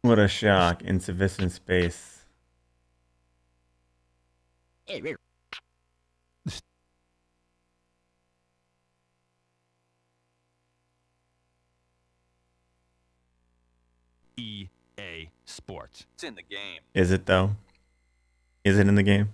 What a shock. Insufficient space. EA Sports. It's in the game. Is it though? Is it in the game?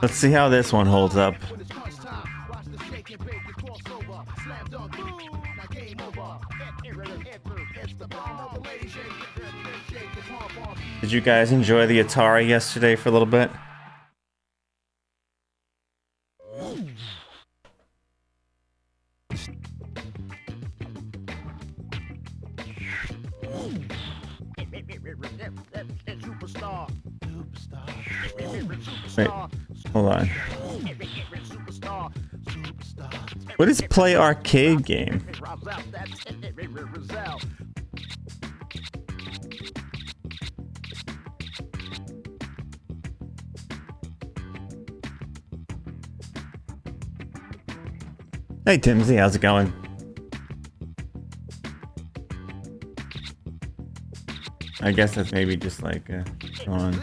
Let's see how this one holds up. Did you guys enjoy the Atari yesterday for a little bit? Wait, hold on. What is Play Arcade game? Hey Timsy, how's it going? I guess that's maybe just like on.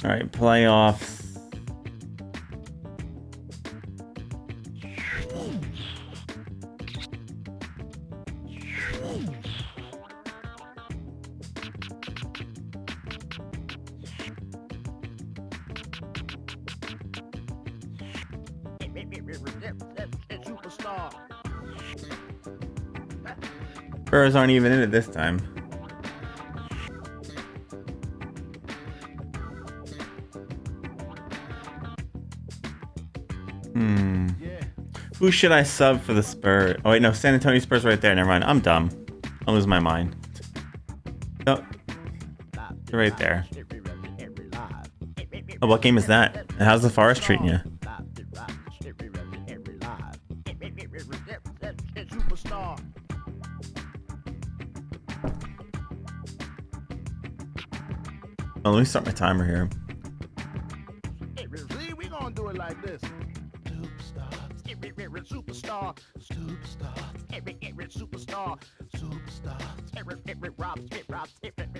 All right, playoffs. Spurs aren't even in it this time. Who should I sub for the Spurs? Oh wait, no, San Antonio Spurs right there. Never mind. I'm dumb. I'm losing my mind. No, right there. Oh, what game is that? And how's the Forest treating you? Oh, let me start my timer here. We gonna do it like this. Superstar, superstar, every superstar, superstar, every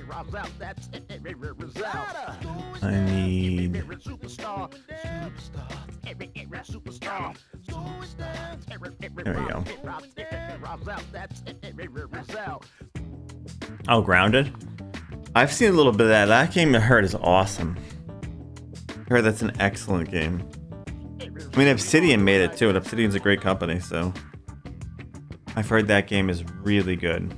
robs out. That's every result. I need. Superstar, every superstar, There we go. robs out. That's every result. Oh, Grounded. I've seen a little bit of that. That game I heard is awesome. I heard that's an excellent game. I mean, Obsidian made it too, and Obsidian's a great company, so I've heard that game is really good.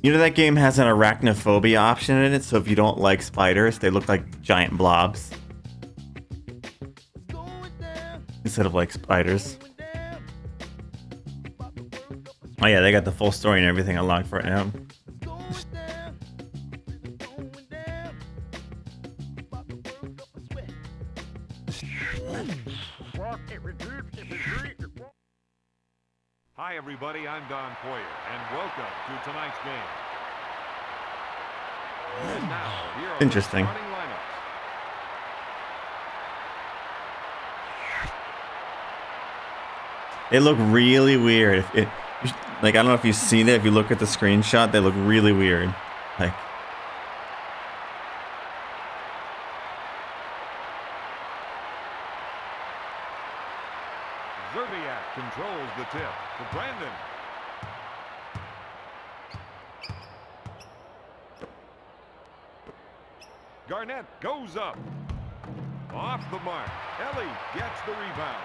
You know, that game has an arachnophobia option in it, so if you don't like spiders, they look like giant blobs instead of like spiders. Oh yeah, they got the full story and everything unlocked for it now. Hi, everybody. I'm Don Poyer, and welcome to tonight's game. And now, here are Interesting. the starting lineups. They look really weird. Like, I don't know if you've seen it. If you look at the screenshot, they look really weird. Like, Zerbiak controls the tip to Brandon. Garnett goes up. Off the mark. Ellie gets the rebound.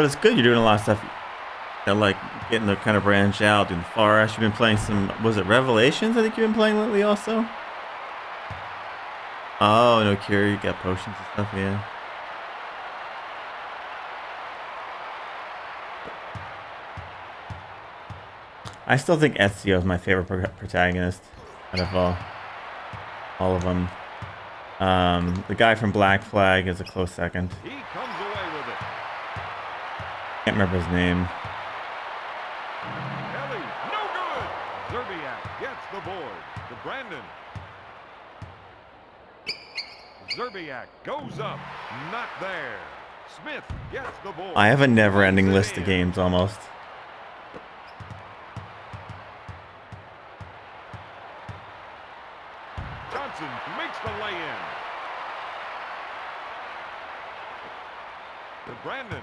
But it's good you're doing a lot of stuff. You know, like getting to kind of branch out, doing Forest. You've been playing some, was it Revelations? I think you've been playing lately also. Oh, no cure. You got potions and stuff, yeah. I still think Ezio is my favorite protagonist out of all of them. The guy from Black Flag is a close second. He comes away with it. Can't remember his name. Ellie, no good. Zerbiak gets the board to Brandon. Zerbiak goes up, not there. Smith gets the board. I have a never-ending list of games almost. Johnson makes the lay-in. To Brandon.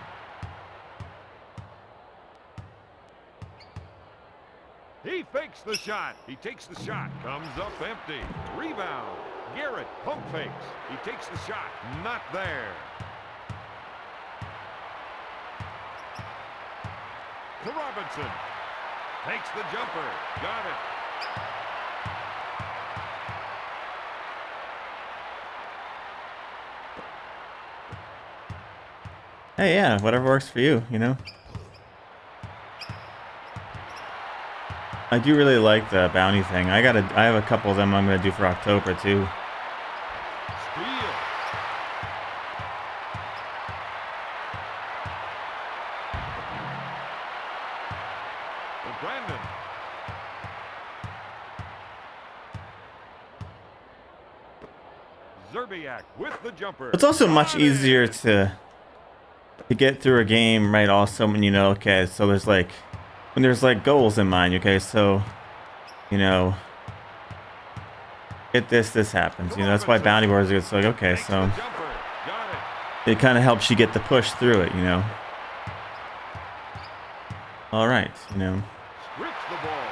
He fakes the shot. He takes the shot. Comes up empty. Rebound. Garrett pump fakes. He takes the shot. Not there. To Robinson. Takes the jumper. Got it. Hey, yeah, whatever works for you, you know? I do really like the bounty thing. I have a couple of them I'm gonna do for October too. Steal. To Brandon. Zerbiak with the jumper. It's also much Got it. easier to get through a game, right? Also, when you know, okay, so there's like when there's like goals in mind, okay, so you know, get this happens. You know, that's why bounty wars are good. So like, okay, Takes so the jumper. Got it. it kind of helps you get the push through it, you know. All right, you know. Strips the ball.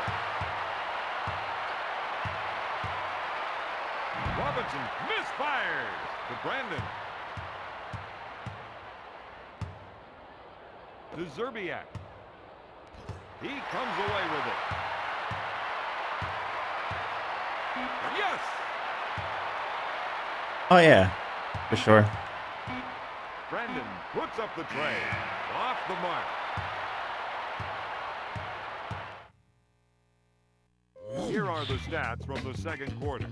Robinson misfires to Brandon. To Zerbiak. He comes away with it. Yes! Oh yeah, for sure. Brandon puts up the tray. Off the mark. Here are the stats from the second quarter.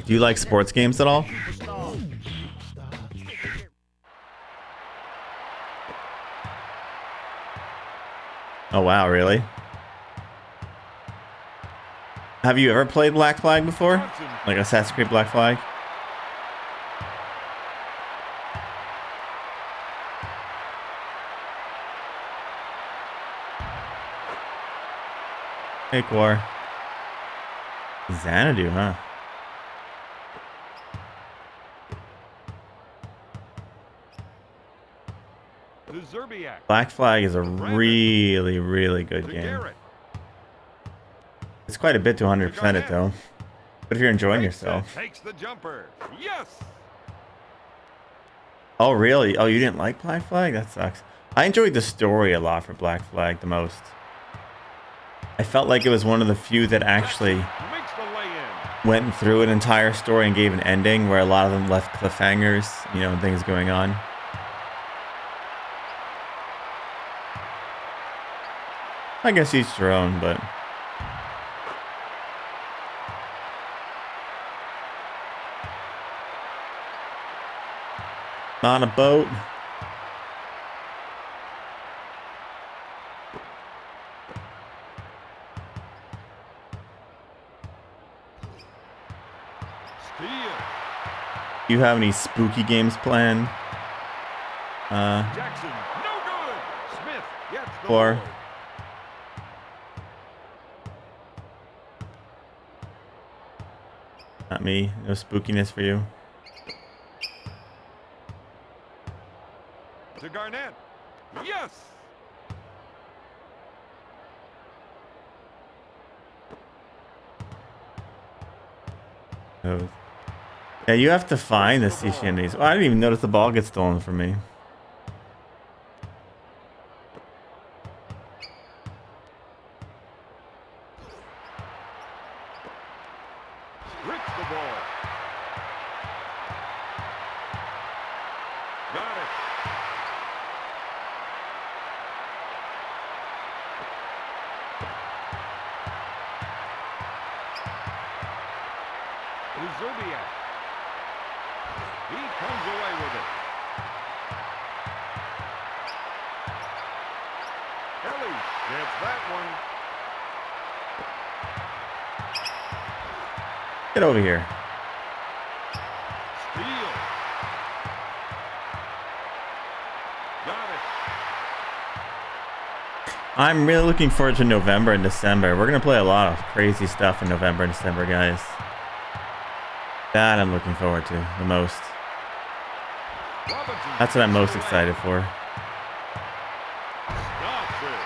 Do you like sports games at all? Superstar. Oh wow, really? Have you ever played Black Flag before? Johnson. Like Assassin's Creed Black Flag? Hey, Quar. Xanadu, huh? To Zerbiak. Black Flag is a really, really good To game. Garrett. It's quite a bit to 100% it, though. But if you're enjoying Fakes it, yourself. Takes the jumper. Yes! Oh, really? Oh, you didn't like Black Flag? That sucks. I enjoyed the story a lot for Black Flag the most. I felt like it was one of the few that actually Makes the lay-in. went through an entire story and gave an ending where a lot of them left cliffhangers, you know, and things going on. I guess each their own, but... On a boat. Steal. Do you have any spooky games planned? Jackson, no good. Smith gets the Or- board. Not me. No spookiness for you. To Garnett. Yes! No. Yeah, you have to find the sea shanties. Oh, I didn't even notice the ball gets stolen from me. Strips the ball. Got it. Zerbiak. He comes away with it. Ellie gets that one. Get over here. Steal. Got it. I'm really looking forward to November and December. We're gonna play a lot of crazy stuff in November and December, guys. That I'm looking forward to the most. Robinson That's what I'm most takes it excited for. away. Stops it.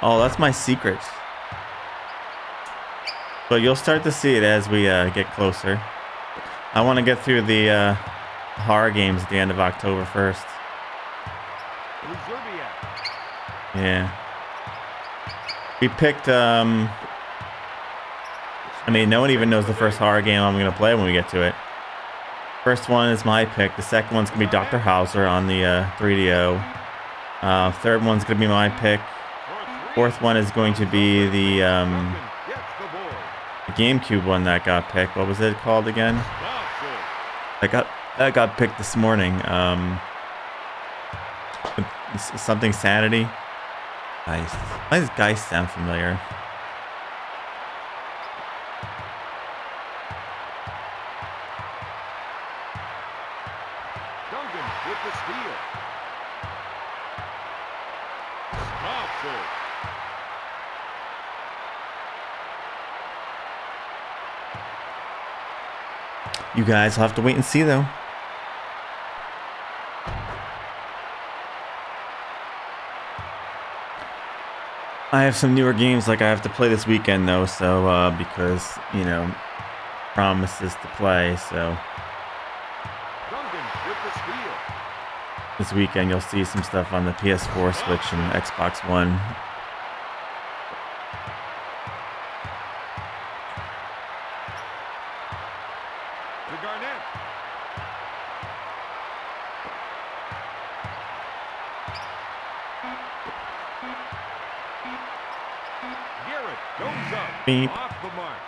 Oh, that's my secret. But you'll start to see it as we get closer. I want to get through the horror games at the end of October 1st. Zerbiak. Yeah. We picked, I mean, no one even knows the first horror game I'm going to play when we get to it. First one is my pick. The second one's going to be Dr. Hauser on the 3DO. Third one's going to be my pick. Fourth one is going to be the Duncan gets the board. GameCube one that got picked. What was it called again? Stops it. That got picked this morning. Something Sanity. Geist. Why does Geist sound familiar? Duncan with the steal. Stops it. You guys will have to wait and see, though. I have some newer games like I have to play this weekend, though, so, because, you know, promises to play, so Duncan with the steal. this weekend you'll see some stuff on the PS4, Switch, and Xbox One. To Garnett. Garrett goes up. Beep. Off the mark.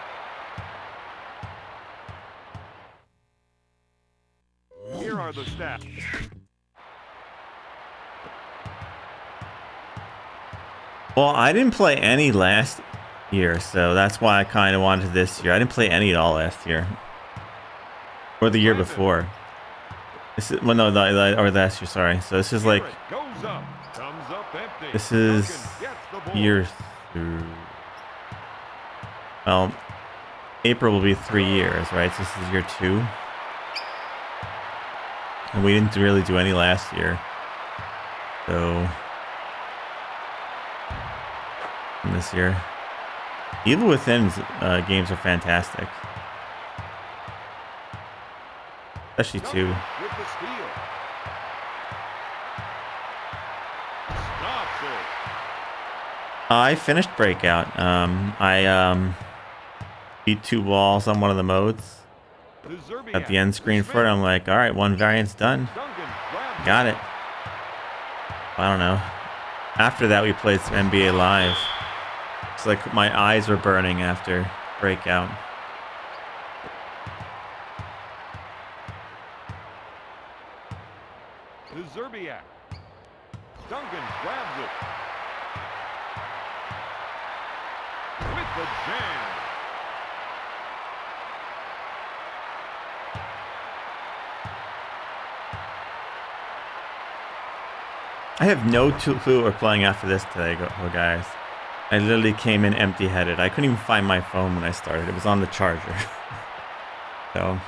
Here are the stats. Well, I didn't play any last year, so that's why I kind of wanted this year. I didn't play any at all last year. Or the year before. This is, well, no, or last year, sorry. So this is like, Garrett goes up. Comes up empty. this is Duncan gets the ball. year through. Well, April will be 3 years, right? So this is year 2. And we didn't really do any last year. So, and this year. Evil Within's games are fantastic. Especially 2. Duncan with the steal. Stops it. I finished Breakout. I beat 2 walls on one of the modes. To Zerbiak. At the end screen for it, I'm like, all right, 1 variant's done. Duncan grabs Got it. I don't know. After that, we played some NBA Live. It's like my eyes were burning after Breakout. to Zerbiak. Duncan grabs it. With the jam. I have no clue we're playing after this today, guys. I literally came in empty-headed. I couldn't even find my phone when I started. It was on the charger. So,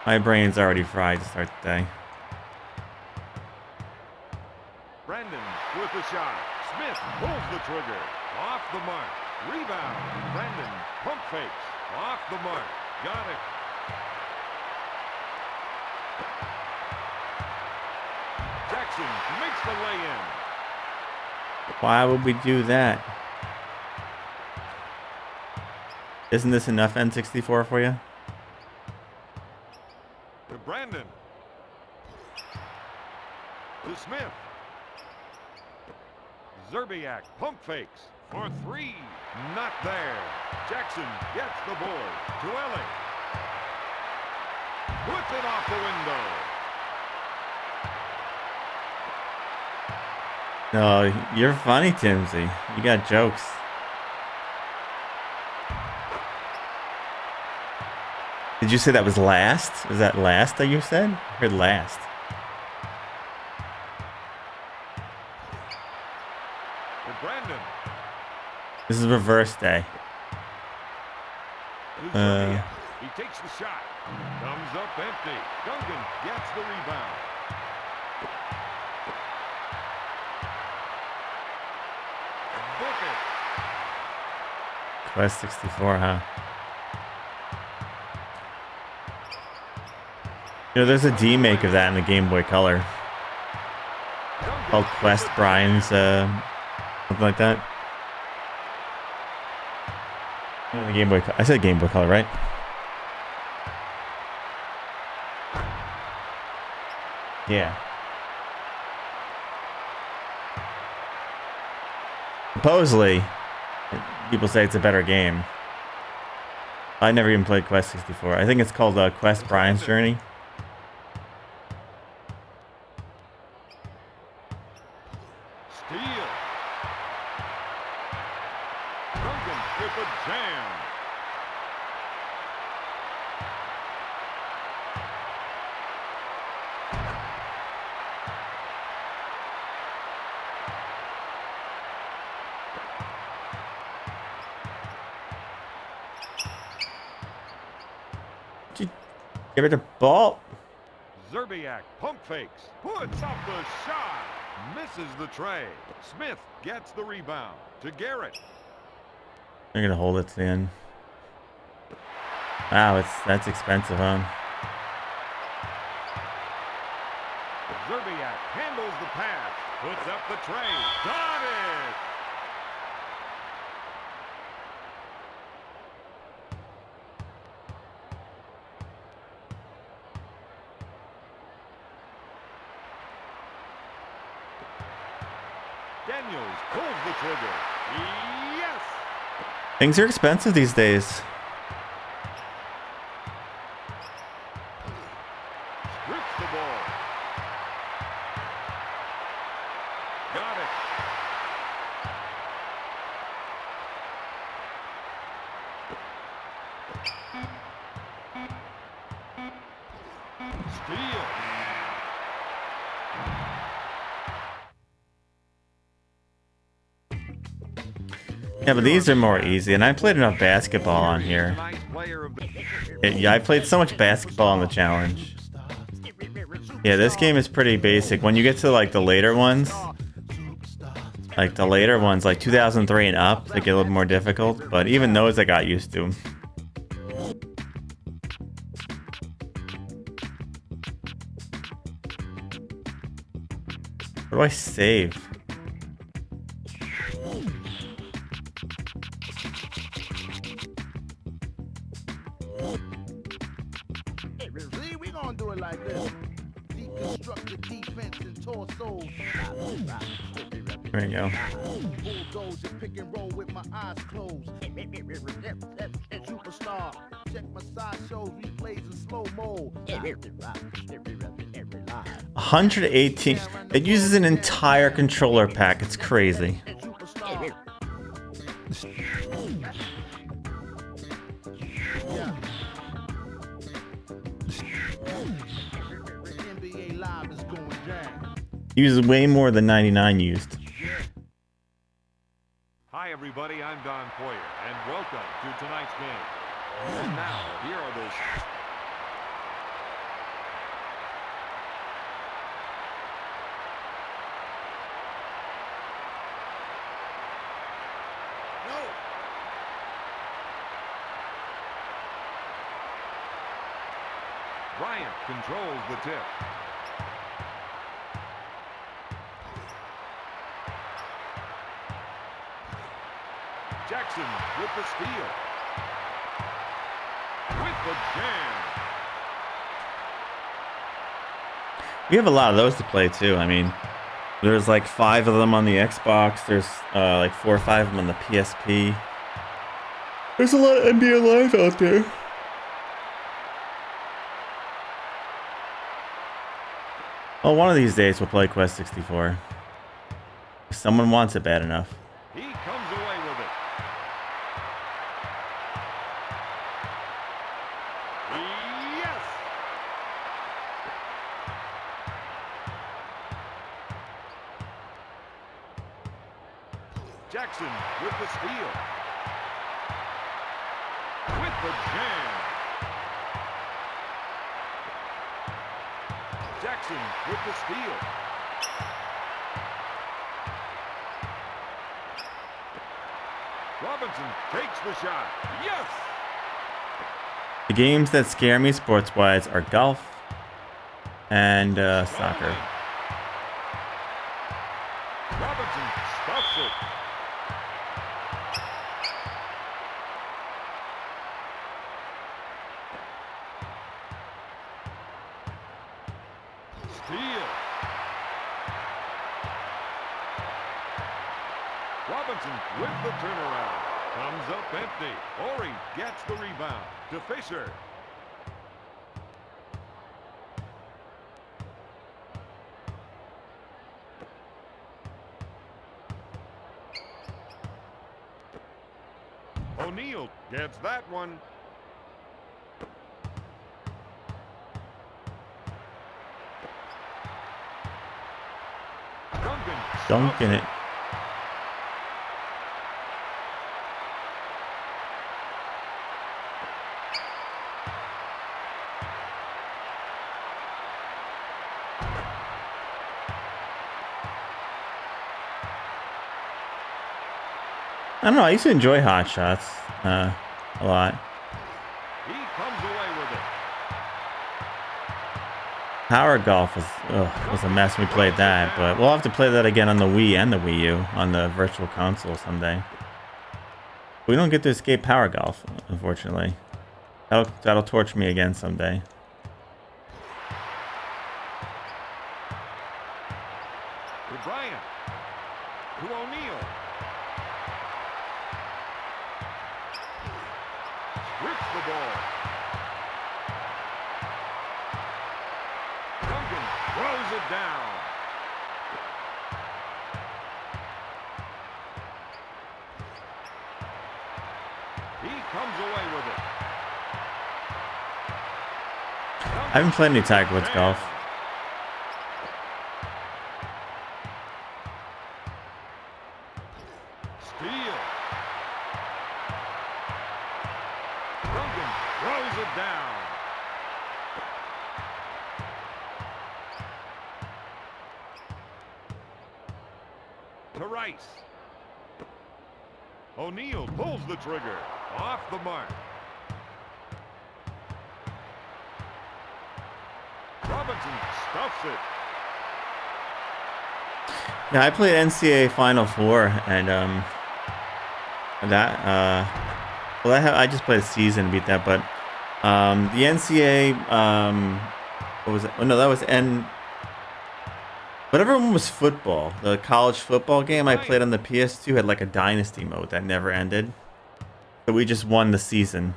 my brain's already fried to start the day. Brandon with the shot. Smith pulls the trigger. Off the mark. Rebound. Brandon pump fakes. Off the mark. Got it. Jackson makes the lay-in. Why would we do that? Isn't this enough N64 for you? To Brandon. To Smith. Zerbiak pump fakes for three. Not there. Jackson gets the board. To Ellie. Puts it off the window. No, you're funny, Timsy. You got jokes. Did you say that was last? Was that last that you said? I heard last. To Brandon. This is reverse day. To Zerbiak. He takes the shot. Comes up empty. Duncan gets the rebound. Book it. Quest 64, huh? You know, there's a D-make of that in the Game Boy Color. Called Quest Brian's, something like that. The Game Boy. I said Game Boy Color, right? Yeah. Supposedly, people say it's a better game. I never even played Quest 64. I think it's called Quest Brian's Journey. Steal. Duncan with a jam. Give it a ball. Zerbiak pump fakes. Puts up the shot. Misses the tray. Smith gets the rebound. To Garrett. They're gonna hold it to the end. Wow, that's expensive, huh? Zerbiak handles the pass. Puts up the tray. Got it! Daniels pulls the trigger. Yes! Things are expensive these days. Strips the ball. Got it. Steal. Yeah, but these are more easy, and I played enough basketball on here. Tonight's player of the Yeah, I played so much basketball on the challenge. Yeah, this game is pretty basic. When you get to like the later ones, like 2003 and up, they get a little more difficult. But even those I got used to. Where do I save? See, we gonna do it like this. Deconstruct the defense and torsos. There you go. Bulldoze and pick and roll with my eyes closed. Superstar. Check my side shows, replays in slow mo. 118. It uses an entire controller pack. It's crazy. NBA Live is going down. Uses way more than 99 used. Hi, everybody. I'm Don Poyer, and welcome to tonight's game. And now, here are those. Bryant controls the tip. Jackson with the steal. With the jam. We have a lot of those to play too. I mean, there's like 5 of them on the Xbox. There's like 4 or 5 of them on the PSP. There's a lot of NBA Live out there. Well, one of these days we'll play Quest 64. If someone wants it bad enough. He comes away with it. Yes! Jackson with the steal. With the jam. Jackson with the steal. Robinson takes the shot. Yes! The games that scare me sports-wise are golf and soccer. Robinson stuffs it. Steal. Robinson with the turnaround. Comes up empty. Ori gets the rebound to Fisher. O'Neal gets that one. Dunking it. I don't know. I used to enjoy Hot Shots a lot. He comes away with it. Power Golf was a mess when we played that, but we'll have to play that again on the Wii and the Wii U on the Virtual Console someday. We don't get to escape Power Golf, unfortunately. That'll torture me again someday. To Bryant. To O'Neal. Strips the ball. Duncan throws it down. He comes away with it. I haven't played any Tiger Woods golf. Steal. Duncan throws it down. To Rice. O'Neal pulls the trigger. Off the mark. Robinson stuffs it. Yeah, I played NCAA Final Four, and I just played a season, beat that, but the NCAA, what was it? Oh no, that was whatever one was football. The college football game I played on the PS2 had like a dynasty mode that never ended, so we just won the season.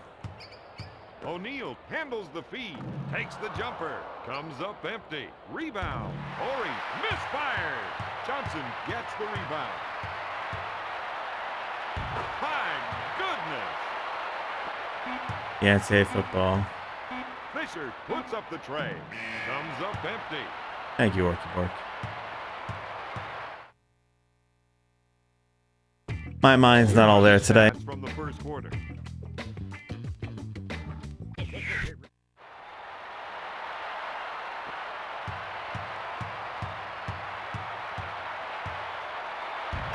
O'Neal handles the feed, takes the jumper, comes up empty, rebound, Ori misfires, Johnson gets the rebound. My goodness! Yeah, NCAA football. Fisher puts up the tray, comes up empty. Thank you, Orky Bork. My mind's not all there today. From the first quarter.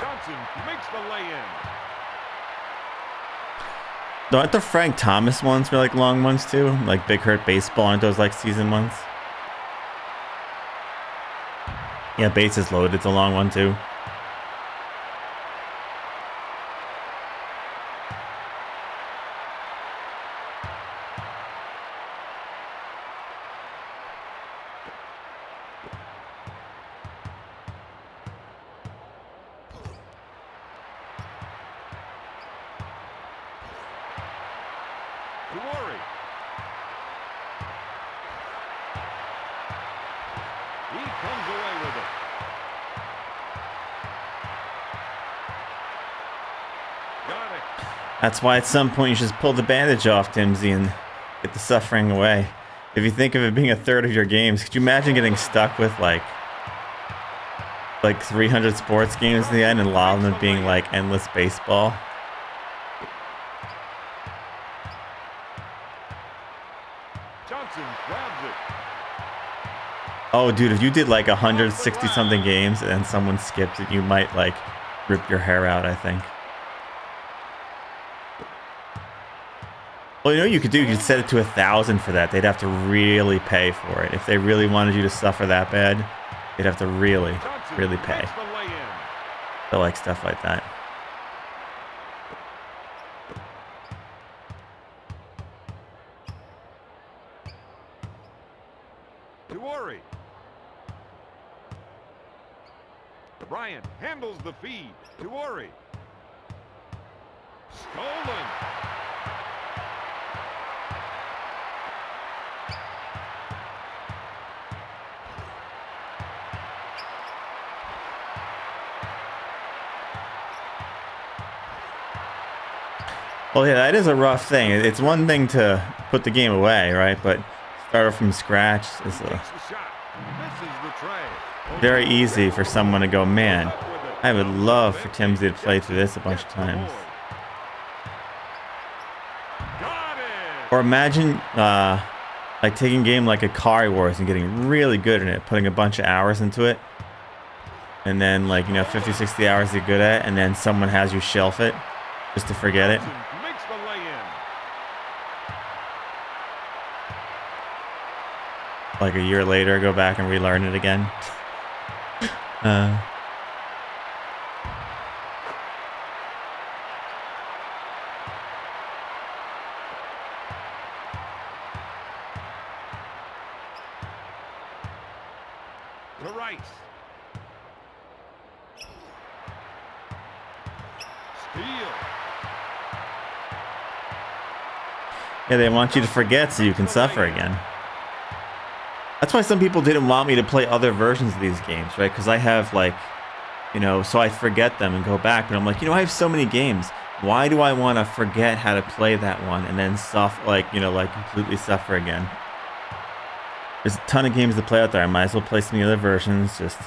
Johnson makes the lay-in. Aren't the Frank Thomas ones were like long ones too? Like Big Hurt Baseball, aren't those like season ones? Yeah, Bases Loaded's a long one too. Tuori. He comes away with it. Got it. That's why at some point you should just pull the bandage off, Timsy, and get the suffering away. If you think of it being a third of your games, could you imagine getting stuck with like 300 sports games in the end and a lot of them being like endless baseball? Johnson grabs it. Oh, dude, if you did like 160 something games and then someone skipped it, you might like rip your hair out, I think. Well, you know what you could do? You could set it to 1,000 for that. They'd have to really pay for it. If they really wanted you to suffer that bad, they'd have to really pay. Makes the lay-in. I like stuff like that. Tuori. Bryant handles the feed. Tuori. Stolen. Well, yeah, that is a rough thing. It's one thing to put the game away, right? But start from scratch is Takes the shot. Misses the tray. very easy for someone to go, man, I would love for Timsy to play through this a bunch of times. Got it. Or imagine like taking a game like Ikari Wars and getting really good in it, putting a bunch of hours into it, and then like, you know, 50, 60 hours you're good at, and then someone has you shelf it just to forget it. Johnson makes the lay-in. Like a year later, go back and relearn it again. To Rice. Steal. Yeah, they want you to forget so you can suffer again. That's why some people didn't want me to play other versions of these games, right? Because I have like, you know, so I forget them and go back. But I'm like, you know, I have so many games. Why do I want to forget how to play that one and then suffer, like, you know, like completely suffer again? There's a ton of games to play out there. I might as well play some of the other versions. Just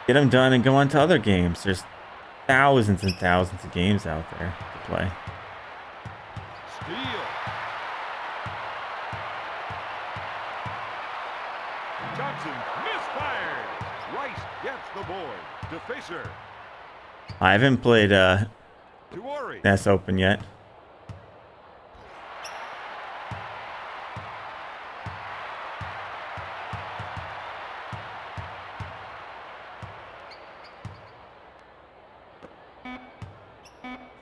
get them done and go on to other games. There's thousands and thousands of games out there to play. Steal. Johnson misfired. Rice gets the board. To Fisher. I haven't played Tuori. NES Open yet.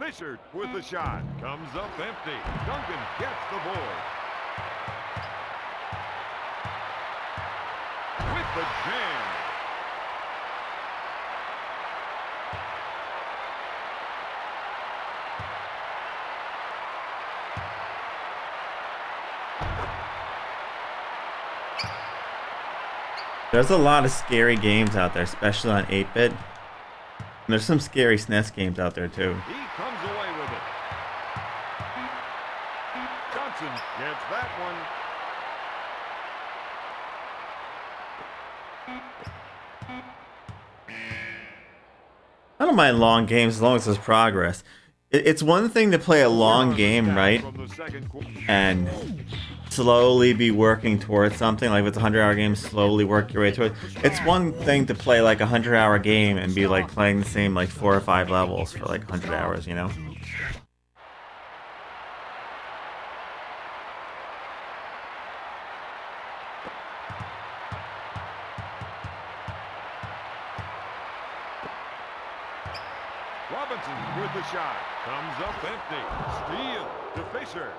Fisher with the shot. Comes up empty. Duncan gets the board. With the jam. There's a lot of scary games out there, especially on 8-bit. There's some scary SNES games out there too. He comes away with it. Johnson gets that one. I don't mind long games as long as there's progress. It's one thing to play a long game, right? From the second quarter. And slowly be working towards something. Like if it's a 100-hour game, slowly work your way to it. It's one thing to play like a 100-hour game and be like playing the same like 4 or 5 levels for like 100 hours, you know? Robinson with the shot. Comes up empty. Steal to Fisher.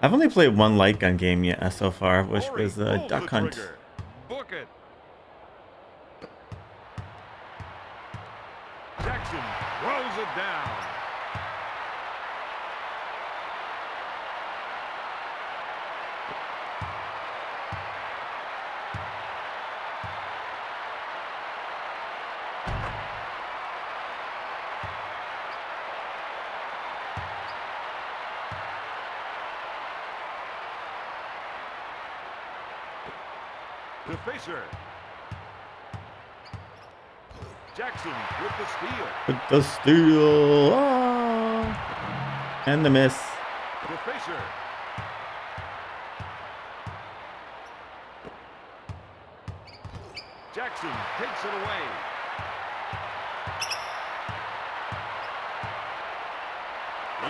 I've only played one light gun game yet so far, which Horry was pulls Duck the Hunt. trigger. Book it. Jackson throws it down. To Fisher. Jackson with the steal. With the steal. Ah! And the miss. To Fisher. Jackson takes it away.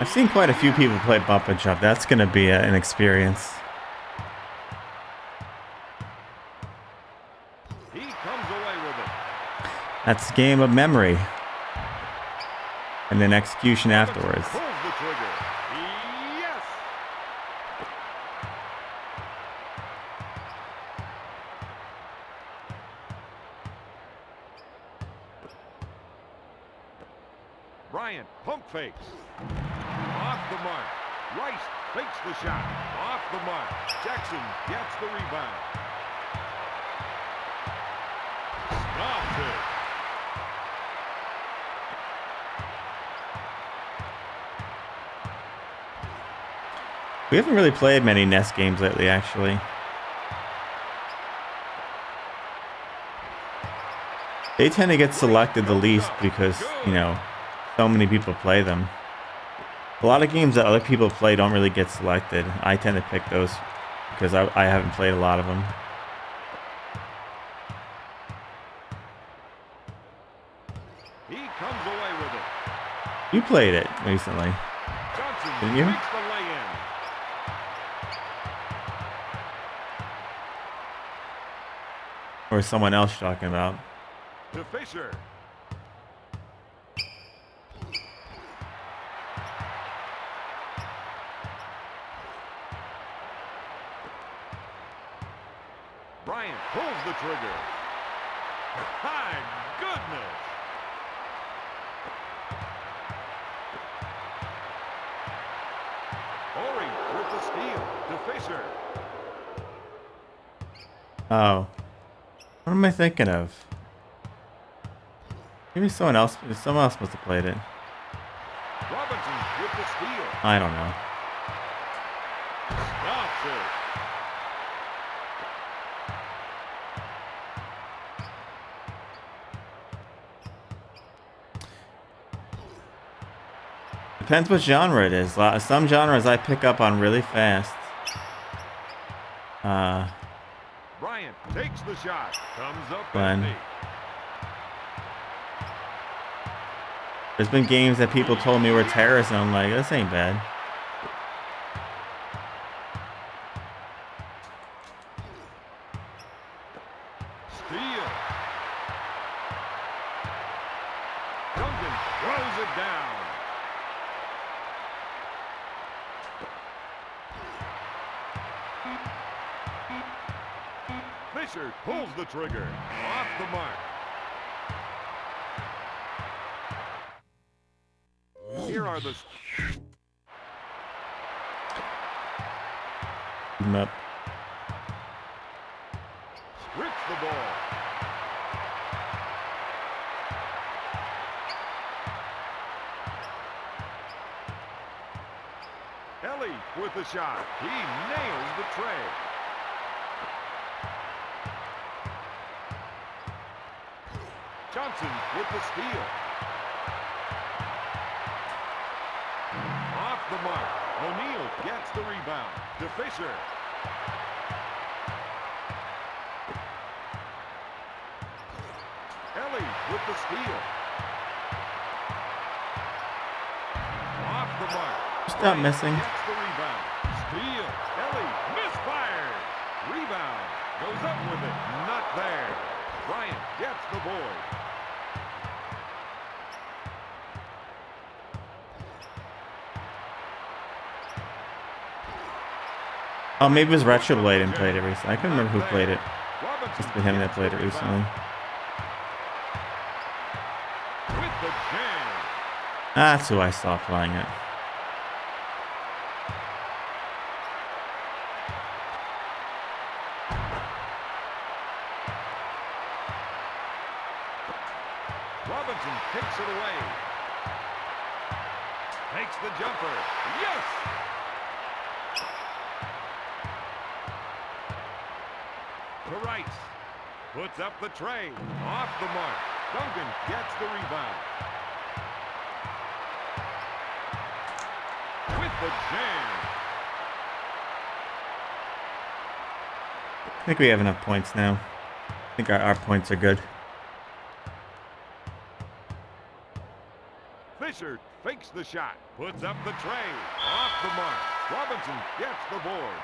I've seen quite a few people play bump and jump. That's going to be an experience. He comes away with it. That's a game of memory. And then execution afterwards. Pulls the trigger. Yes. Bryant pump fakes. Off the mark. Rice fakes the shot. Off the mark. Jackson gets the rebound. Stops it. We haven't really played many NES games lately, actually. They tend to get selected the least because, you know, so many people play them. A lot of games that other people play don't really get selected. I tend to pick those because I haven't played a lot of them. He comes away with it. You played it recently. Johnson Didn't you? makes the lay-in. Or is someone else you're talking about? To Fisher. Bryant pulls the trigger. My goodness. Horry with the steal to Fisher. Oh. What am I thinking of? Maybe someone else must have played it. Robinson with the steal. I don't know. Stops it. Depends what genre it is. Some genres I pick up on really fast. Bryant takes the shot. Comes up Glenn. empty. There's been games that people told me were terrorists, and I'm like, this ain't bad. Steal. Duncan throws it down. Fisher pulls the trigger. Off the mark. Here are the Beat 'em up. strips the ball. Ellie with the shot. He nails the tray. Johnson with the steal. Off the mark. O'Neal gets the rebound to Fisher. Ellie with the steal. Off the mark. Stop missing. Gets the rebound. Steal. Ellie misfires. Rebound. Goes up with it. Not there. Bryant gets the board. Oh, maybe it was Retroblade and played it recently. I couldn't remember who played it. Robinson Must have been him that gets played the it recently. rebound. With the jam. That's who I saw playing it. Robinson takes it away. Takes the jumper. Yes! To Rice. Puts up the tray. Off the mark. Duncan gets the rebound. With the jam. I think we have enough points now. I think our points are good. Fisher fakes the shot. Puts up the tray. Off the mark. Robinson gets the board.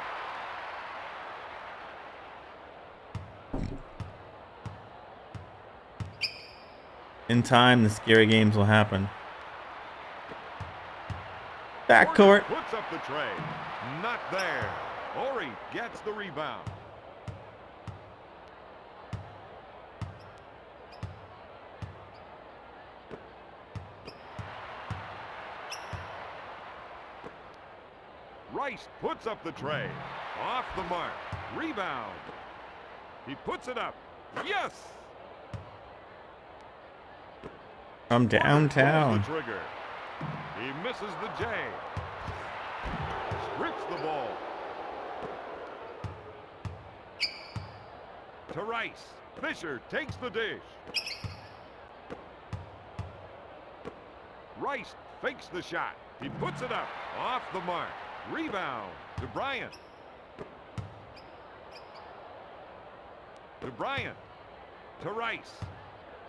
In time, the scary games will happen. Backcourt. Puts up the tray. Not there. Ori gets the rebound. Rice puts up the tray. Off the mark. Rebound. He puts it up. Yes! From Porter downtown. pulls the trigger. He misses the J. Strips the ball. To Rice. Fisher takes the dish. Rice fakes the shot. He puts it up. Off the mark. Rebound to Bryant. To Bryant. To Rice.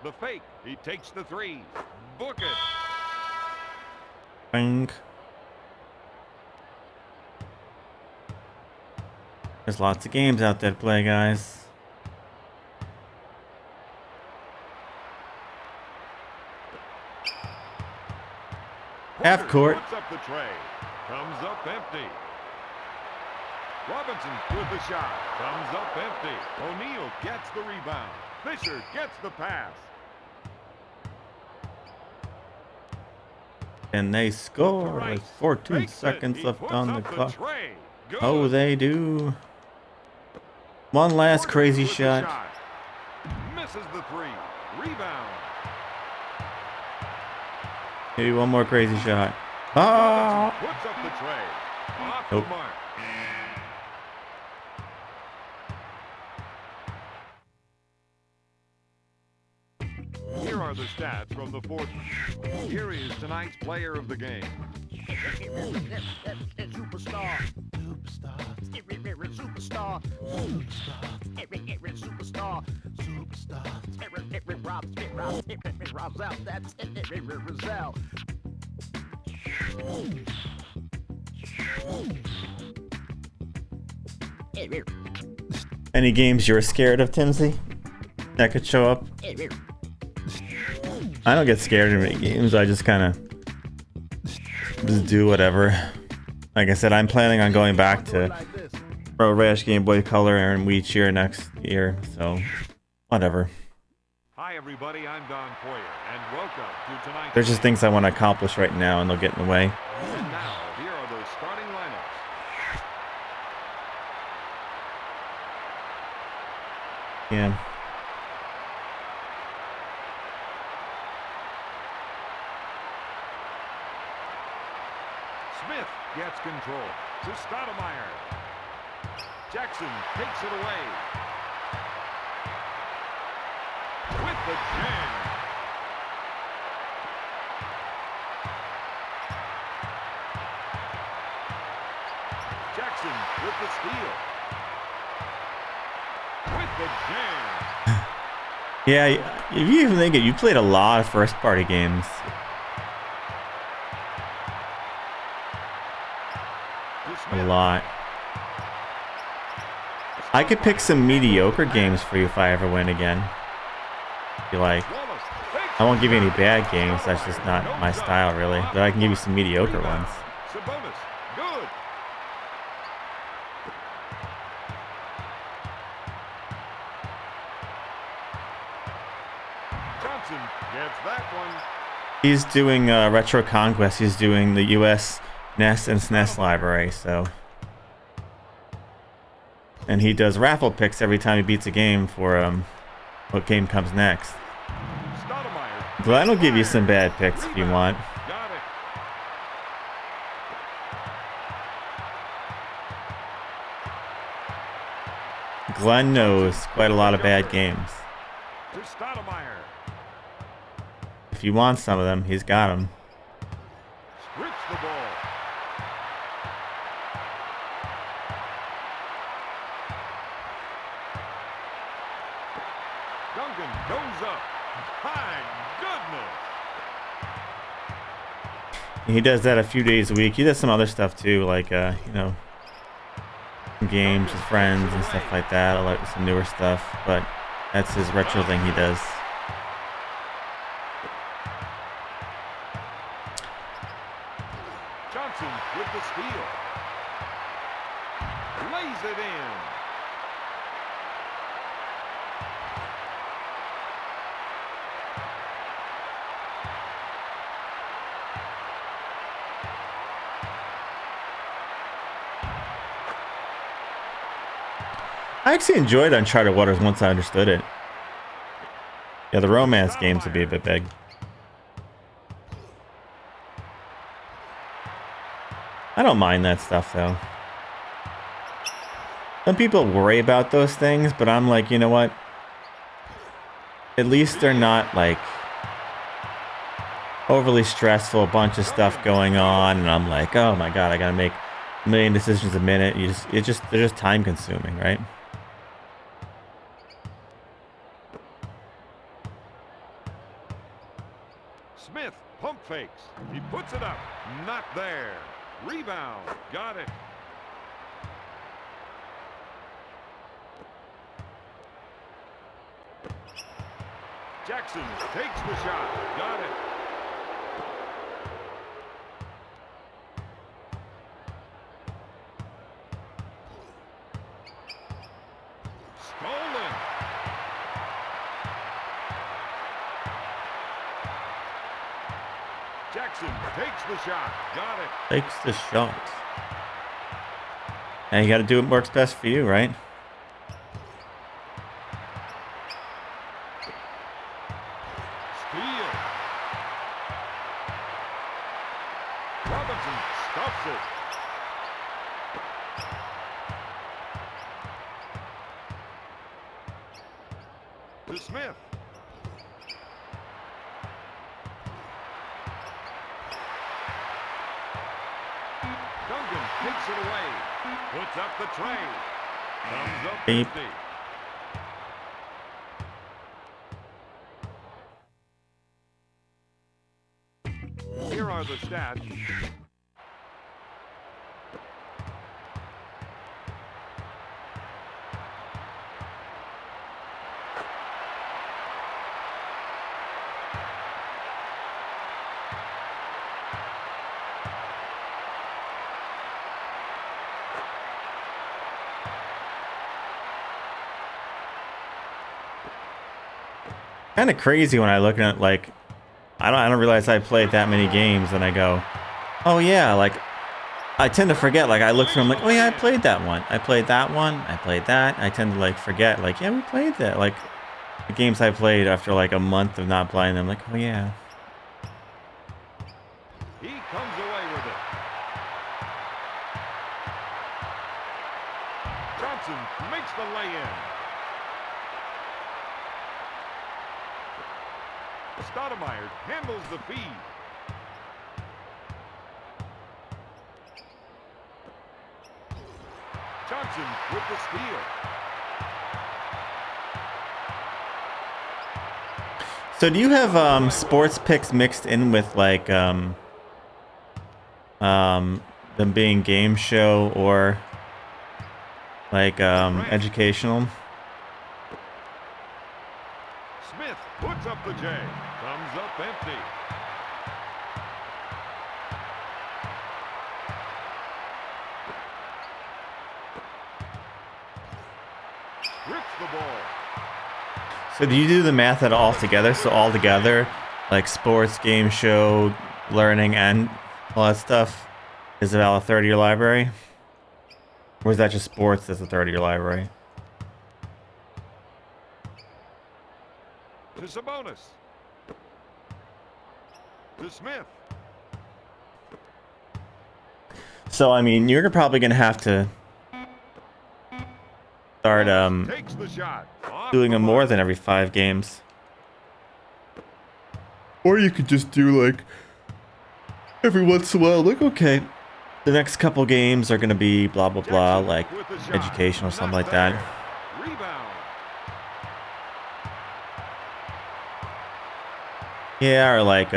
The fake. He takes the three. Book it. Bang. There's lots of games out there to play, guys. Half court. Puts up the tray. Comes up empty. Robinson with the shot. Comes up empty. O'Neal gets the rebound. Fisher gets the pass. And they score Rice with 14 fakes it. seconds He left puts on the up clock. tray. Good. Oh, they do. One last Porter crazy with the shot. Misses the three. Rebound. Maybe one more crazy shot. Ah! Robinson puts up the tray. Off Nope. the mark. Here are the stats from the fourth. Here is tonight's player of the game. Superstar. Superstar. Superstar. Superstar. Superstar. Robs out. That's Rizal. Any games you were scared of, Timsy? That could show up? I don't get scared of any games. I just kind of just do whatever. Like I said, I'm planning on going back to Road Rash Game Boy Color and Wii Cheer next year, so whatever. Hi everybody, I'm Don Poyer, and welcome to tonight's. There's just things I want to accomplish right now, and they'll get in the way. And now, here are the starting lineups. Yeah. Smith gets control to Stoudemire. Jackson takes it away. With the jam. Jackson with the steal. With the jam. Yeah, if you even think it, you played a lot of first-party games. To A Smith. lot. I could pick some mediocre games for you if I ever win again. Be like, Wallace takes I won't give you any it. bad games. That's just not my style, really. But I can give you some mediocre Rebound. ones. Sabonis. Good. Johnson gets that one. He's doing Retro Conquest. He's doing the US NES and SNES library, so. And he does raffle picks every time he beats a game for what game comes next. Stoudemire. Glenn will give you some bad picks if you want. Got it. Glenn knows quite a lot of bad games. To Stoudemire. If you want some of them, he's got them. Strips the ball. Duncan goes up. My goodness. He does that a few days a week. He does some other stuff too, like you know, games with friends and stuff like that. I like some newer stuff, but that's his retro thing he does. Johnson with the steal. Lays it in. I actually enjoyed Uncharted Waters once I understood it. Yeah, the romance games would be a bit big. I don't mind that stuff though. Some people worry about those things, but I'm like, you know what? At least they're not like overly stressful, a bunch of stuff going on, and I'm like, oh my god, I gotta make a million decisions a minute. They're just time consuming, right? Smith pump fakes. He puts it up. Not there. Rebound. Got it. Jackson takes the shot. Got it. Stolen. Jackson takes the shot. Got it. Takes the shot. And you gotta do what works best for you, right? Steal. Robinson stuffs it. To Smith. Duncan takes it away. Puts up the tray. Comes up Beep. empty. Here are the stats. Kind of crazy when I look at like, I don't realize I played that many games, and I go, oh yeah, like I tend to forget. Like I look through, I'm like, oh yeah, I played that one. I played that one. I played that. I tend to like forget. Like yeah, we played that. Like the games I played after like a month of not playing them. Like oh yeah. He comes away with it. Johnson makes the lay-in. Stoudemire handles the feed. Johnson with the steal. So do you have sports picks mixed in with like them being game show or like educational? Smith puts up the J. Comes up empty. Rips the ball. So do you do the math at all together? So all together, like sports, game show, learning, and all that stuff is about a third of your library? Or is that just sports that's a third of your library? To Sabonis. To Smith. So, I mean, you're probably going to have to start Takes the shot. Off doing the them more mark. than every 5 games. Or you could just do, like, every once in a while, like, okay, the next couple games are going to be blah, blah, blah, Jackson like with the shot. educational, something Not like that. there. Rebound. Yeah, or like,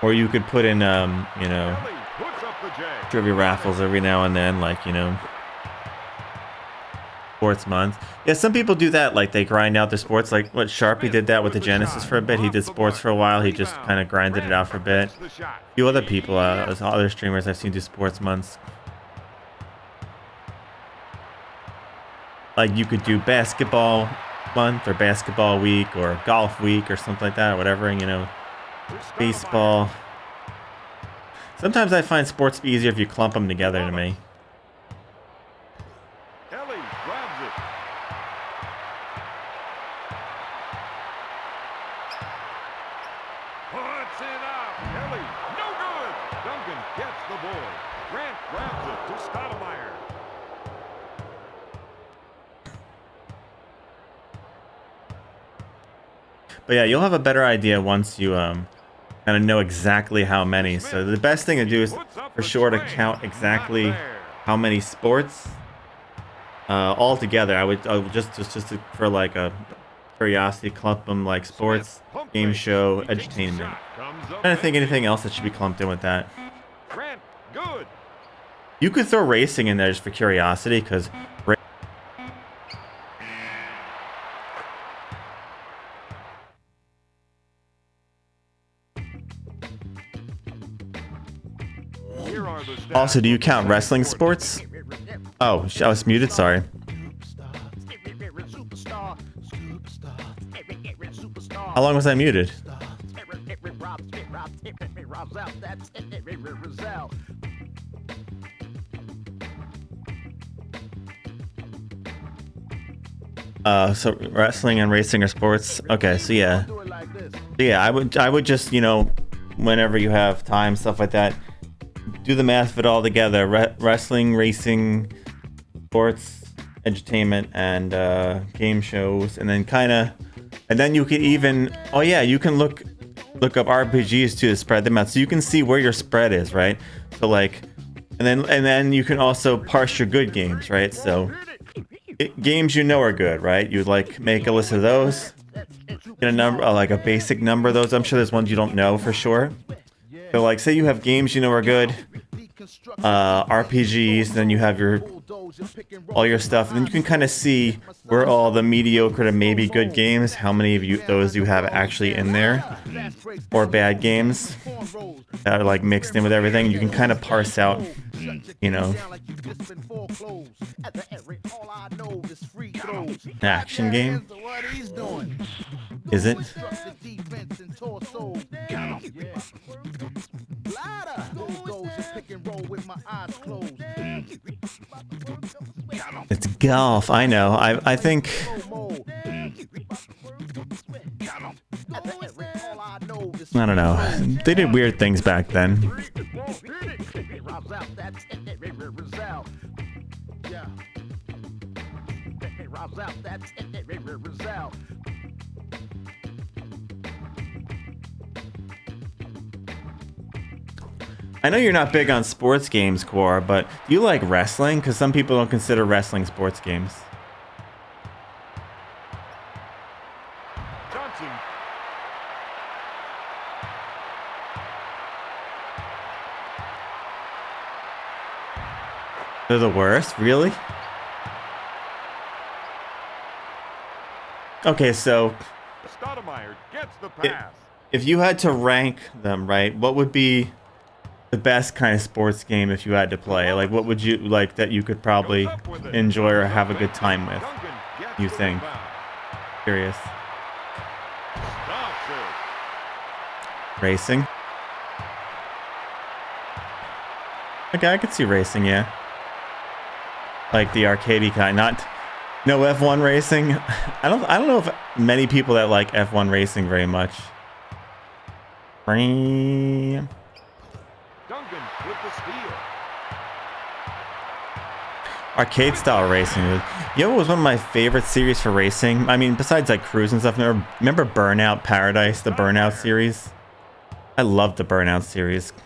or you could put in, you know, Kelly puts up the J. trivia raffles every now and then, like, you know, sports month. Yeah, some people do that, like they grind out their sports, like what Sharpie did that with the Genesis for a bit. He did sports for a while. He just kind of grinded it out for a bit. Takes the shot. A few other people, other streamers I've seen do sports months. Like you could do basketball month or basketball week or golf week or something like that, or whatever, you know, baseball. Sometimes I find sports be easier if you clump them together to me. Kelly grabs it. Puts it up. Kelly, no good. Duncan gets the board. Grant grabs it to Stoudemire. But yeah, you'll have a better idea once you kind of know exactly how many. So the best thing to do is for sure to count exactly how many sports all together. I would just for like a curiosity, clump them like sports, game show, edutainment. I don't think anything else that should be clumped in with that. Grant, good. You could throw racing in there just for curiosity, because Here are the stats. also, do you count wrestling sports? Oh, I was muted. Sorry. How long was I muted? So wrestling and racing are sports. Okay, so yeah. Yeah, I would just, you know, whenever you have time, stuff like that, do the math of it all together. Wrestling, racing, sports, entertainment, and game shows, and then you could even, oh yeah, you can look up RPGs too to spread them out, so you can see where your spread is, right? So like, and then you can also parse your good games, right? So games you know are good, right? You'd like make a list of those, get a number, like a basic number of those. I'm sure there's ones you don't know for sure. So like, say you have games you know are good, RPGs, then you have all your stuff, and then you can kind of see where all the mediocre to maybe good games, how many of those you have actually in there, or bad games that are like mixed in with everything. You can kind of parse out, you know, an action game. Is it? It's golf. I know. I think. I don't know. They did weird things back then. I know you're not big on sports games, Core, but do you like wrestling? Because some people don't consider wrestling sports games. Johnson. They're the worst? Really? Okay, so Stoudemire gets the pass. if you had to rank them, right, what would be the best kind of sports game if you had to play? Like, what would you like that you could probably enjoy or have a good time with, Duncan gets you the think? rebound. Curious. Stops it. Racing. Okay, I could see racing, yeah. Like the arcadey kind, not no F1 racing. I don't know if many people that like F1 racing very much. Duncan with the steal. Arcade style racing. You know what was one of my favorite series for racing? I mean, besides like cruise and stuff, remember Burnout Paradise, the Burnout series? I loved the Burnout series. Stolen.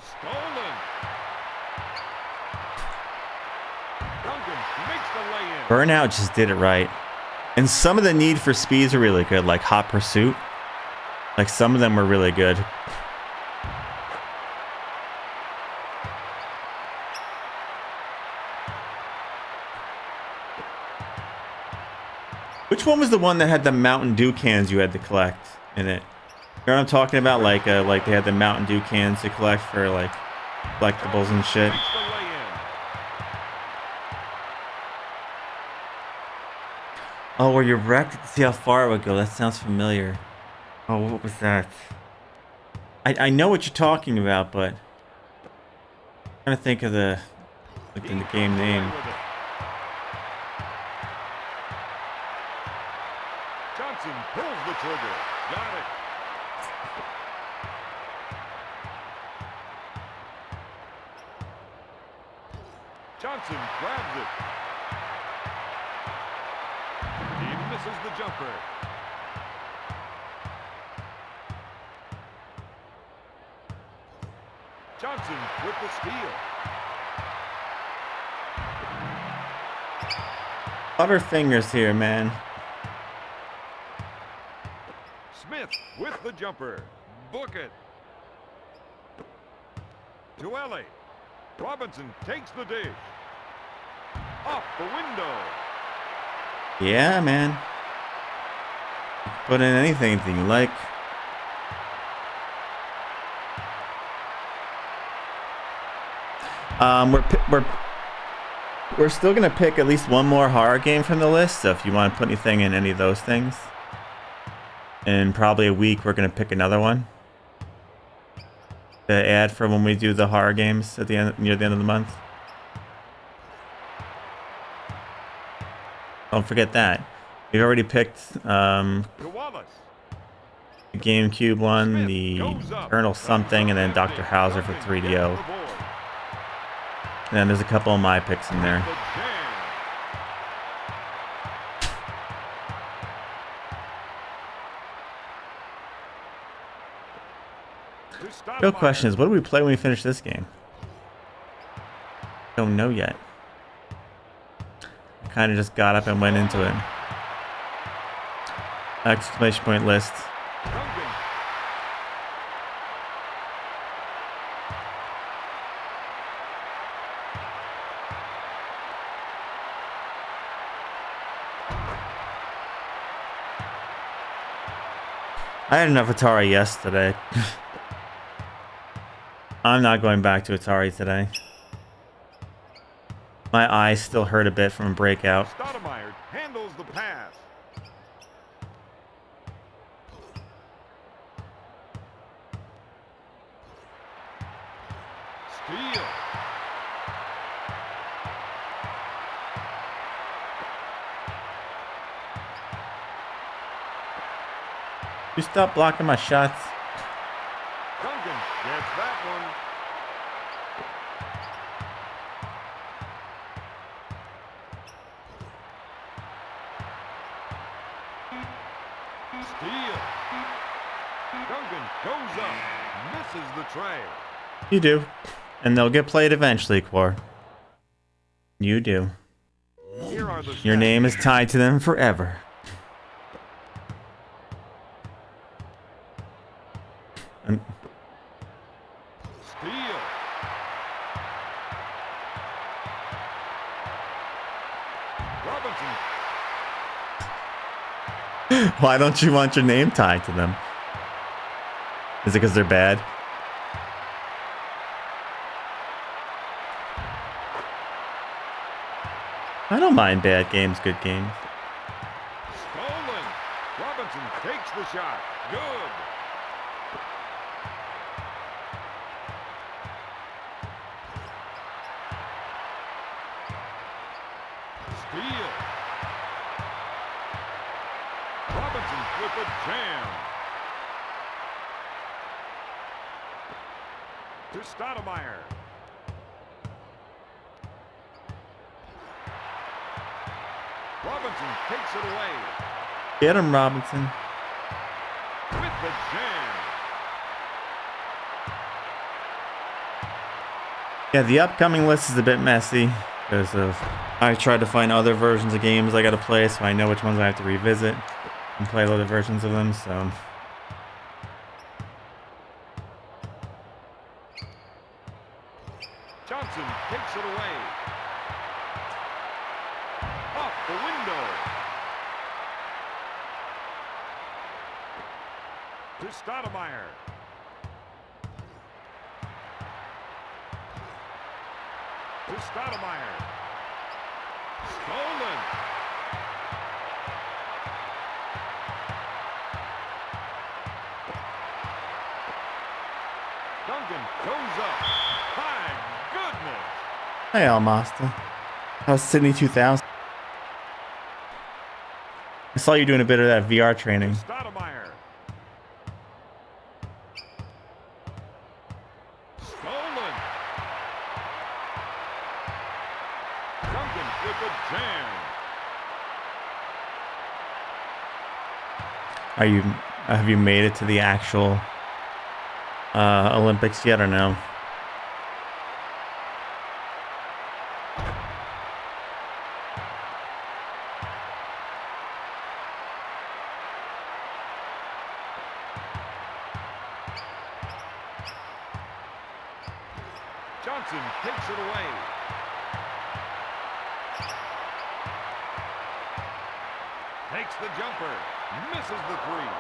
Duncan makes the lay-in. Burnout just did it right. And some of the Need for Speeds are really good, like Hot Pursuit. Like some of them were really good. Which one was the one that had the Mountain Dew cans you had to collect in it? You know what I'm talking about? Like they had the Mountain Dew cans to collect for like collectibles and shit. Makes the lay-in. Oh, where you're wrecked to see how far it would go. That sounds familiar. Oh, what was that? I know what you're talking about, but I'm trying to think of the game name. With it. Johnson pulls the trigger. Got it. Johnson grabs it. He misses the jumper. Johnson with the steal. Butterfingers here, man. Smith with the jumper. Book it. To Ellie. Robinson takes the dish. Off the window. Yeah, man. Put in anything you like. We're still gonna pick at least one more horror game from the list. So if you want to put anything in any of those things, in probably a week we're gonna pick another one to add for when we do the horror games at the end, near the end of the month. Don't forget that. We've already picked To Wallace. the GameCube one, Smith the goes up. Eternal something, and then Dr. Hauser for 3DO. And then there's a couple of my picks in there. The jam. To Real Stoudemire. question is, what do we play when we finish this game? Don't know yet. I kind of just got up and went into it. Exclamation point list. Duncan. I had enough Atari yesterday. I'm not going back to Atari today. My eyes still hurt a bit from a breakout. Stoudemire handles the pass. Steal. You stop blocking my shots. Duncan gets that one. Steal. Duncan goes up, misses the tray. You do. And they'll get played eventually, Quar. You do. Here are the Your stats. name is tied to them forever. And Steal. Robinson. why don't you want your name tied to them? Is it because they're bad? I don't mind bad games, good games. Stolen. the shot. Good. Steal. Robinson with a jam. To Stoudemire. Robinson takes it away. Get him, Robinson. With the jam. Yeah, the upcoming list is a bit messy because of I tried to find other versions of games I got to play, so I know which ones I have to revisit and play other versions of them. So Johnson takes it away. Off the window. To Stoudemire. To Stoudemire. Stolen. Duncan goes up. My goodness. hey, Almasta. How's Sydney 2000? I saw you doing a bit of that VR training. Stoudemire. Stolen. Duncan with a jam. Have you made it to the actual Olympics yet or no? Johnson takes it away. Takes the jumper. Misses the three.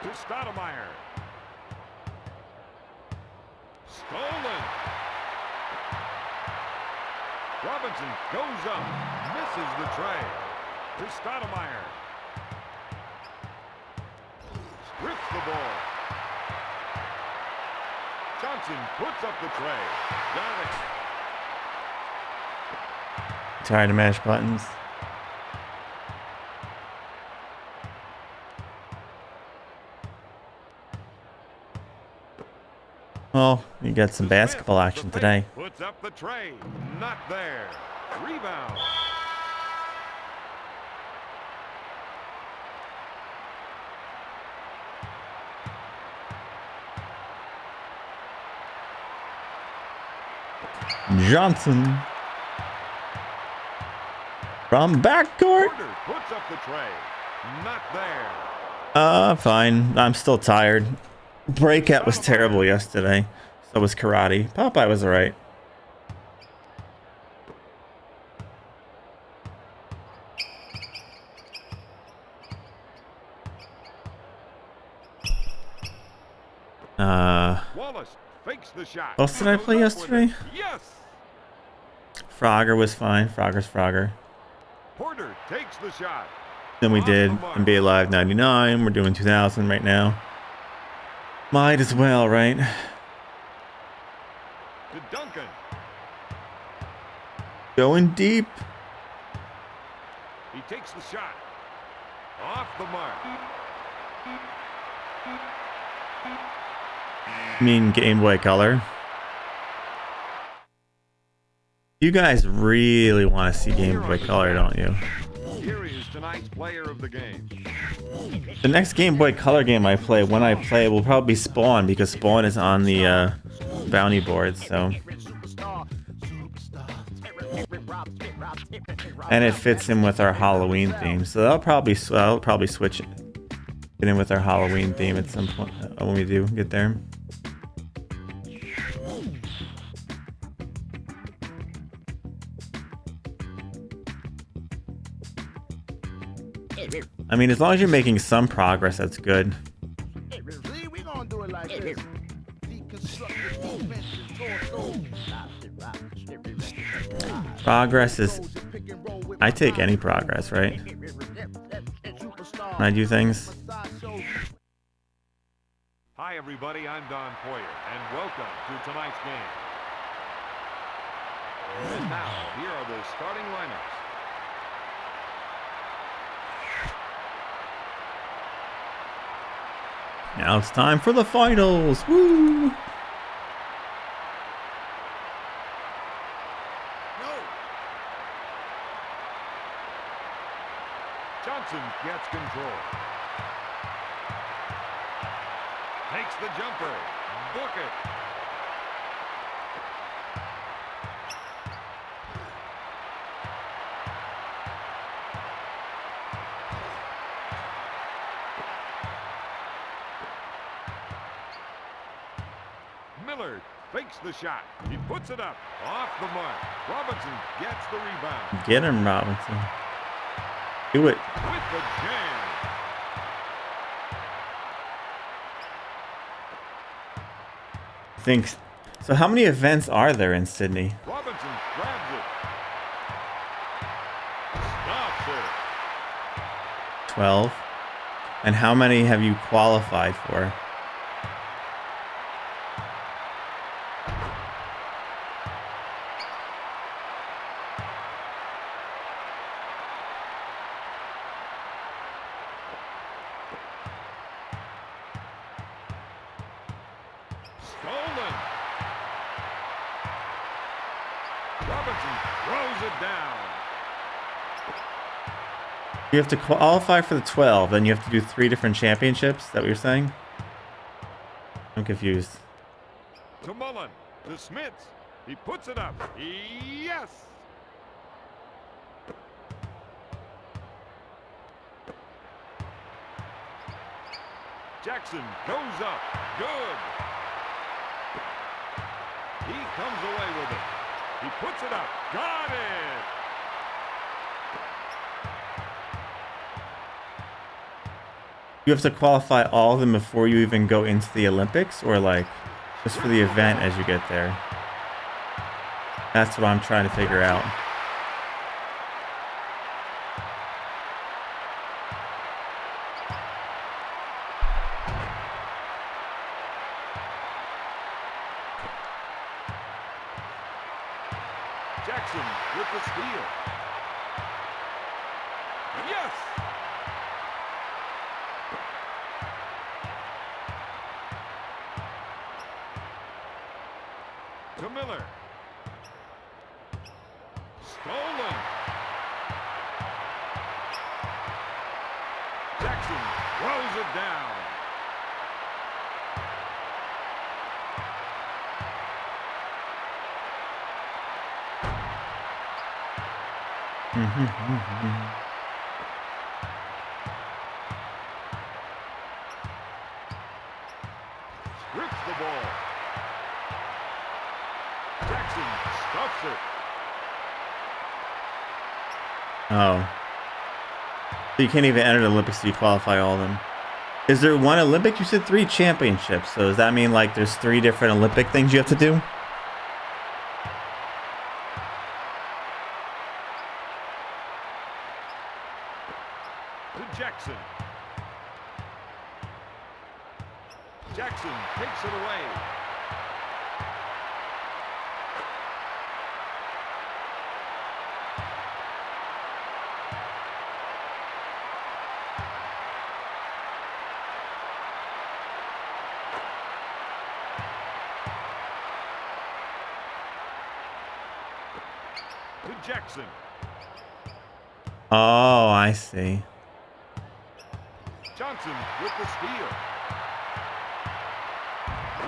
To Stoudemire. Stolen. Robinson goes up. Misses the tray. To Stoudemire. Strips the ball. Johnson puts up the tray. Got it. Tired of mash buttons. Well, you got some basketball action today. Puts up the tray. Not there. Rebound. Johnson from backcourt. Porter puts up the tray. Not there. Fine. I'm still tired. Breakout was terrible yesterday. So was karate. Popeye was alright. Wallace fakes the shot. What else did I play yesterday? Yes. Frogger was fine. Frogger's Frogger. Porter takes the shot. Then we did NBA Live 99. We're doing 2000 right now. Might as well, right? To Duncan. Going deep. He takes the shot. Off the mark. I mean Game Boy Color. You guys really want to see Game Boy Color, don't you? Here is tonight's player of the game. The next Game Boy Color game I play, when I play, will probably be Spawn, because Spawn is on the bounty board, so. And it fits in with our Halloween theme, so I'll probably switch it. Get in with our Halloween theme at some point when we do get there. I mean, as long as you're making some progress, that's good. See, we gonna do it like this. Deconstruct the defense. Progress is... I take any progress, right? When I do things. Hi, everybody. I'm Don Poyer, and welcome to tonight's game. And now, here are the starting lineups. Now it's time for the finals. Woo! Johnson gets control. Takes the jumper. Book it. Miller fakes the shot. He puts it up. Off the mark. Robinson gets the rebound. Get him, Robinson. Do it. With the jam. Thinks. So how many events are there in Sydney? Robinson grabs it. Stops it. 12. And how many have you qualified for? Stolen. Robinson throws it down. You have to qualify for the 12, then you have to do 3 different championships. Is that what you're saying? I'm confused. To Mullen. To Smits. He puts it up. Yes. Jackson goes up. Good. He comes away with it. He puts it up. Got it. You have to qualify all of them before you even go into the Olympics, or like just for the event as you get there? That's what I'm trying to figure out. Jackson with the steal. Yes. To Miller. Stolen. Jackson throws it down. Strips the ball. Jackson stuffs it. Oh. So you can't even enter the Olympics if you qualify all of them. Is there one Olympic? You said 3 championships. So does that mean like there's 3 different Olympic things you have to do? To Jackson. Jackson takes it away. To Jackson. Oh, I see. Johnson with the steal.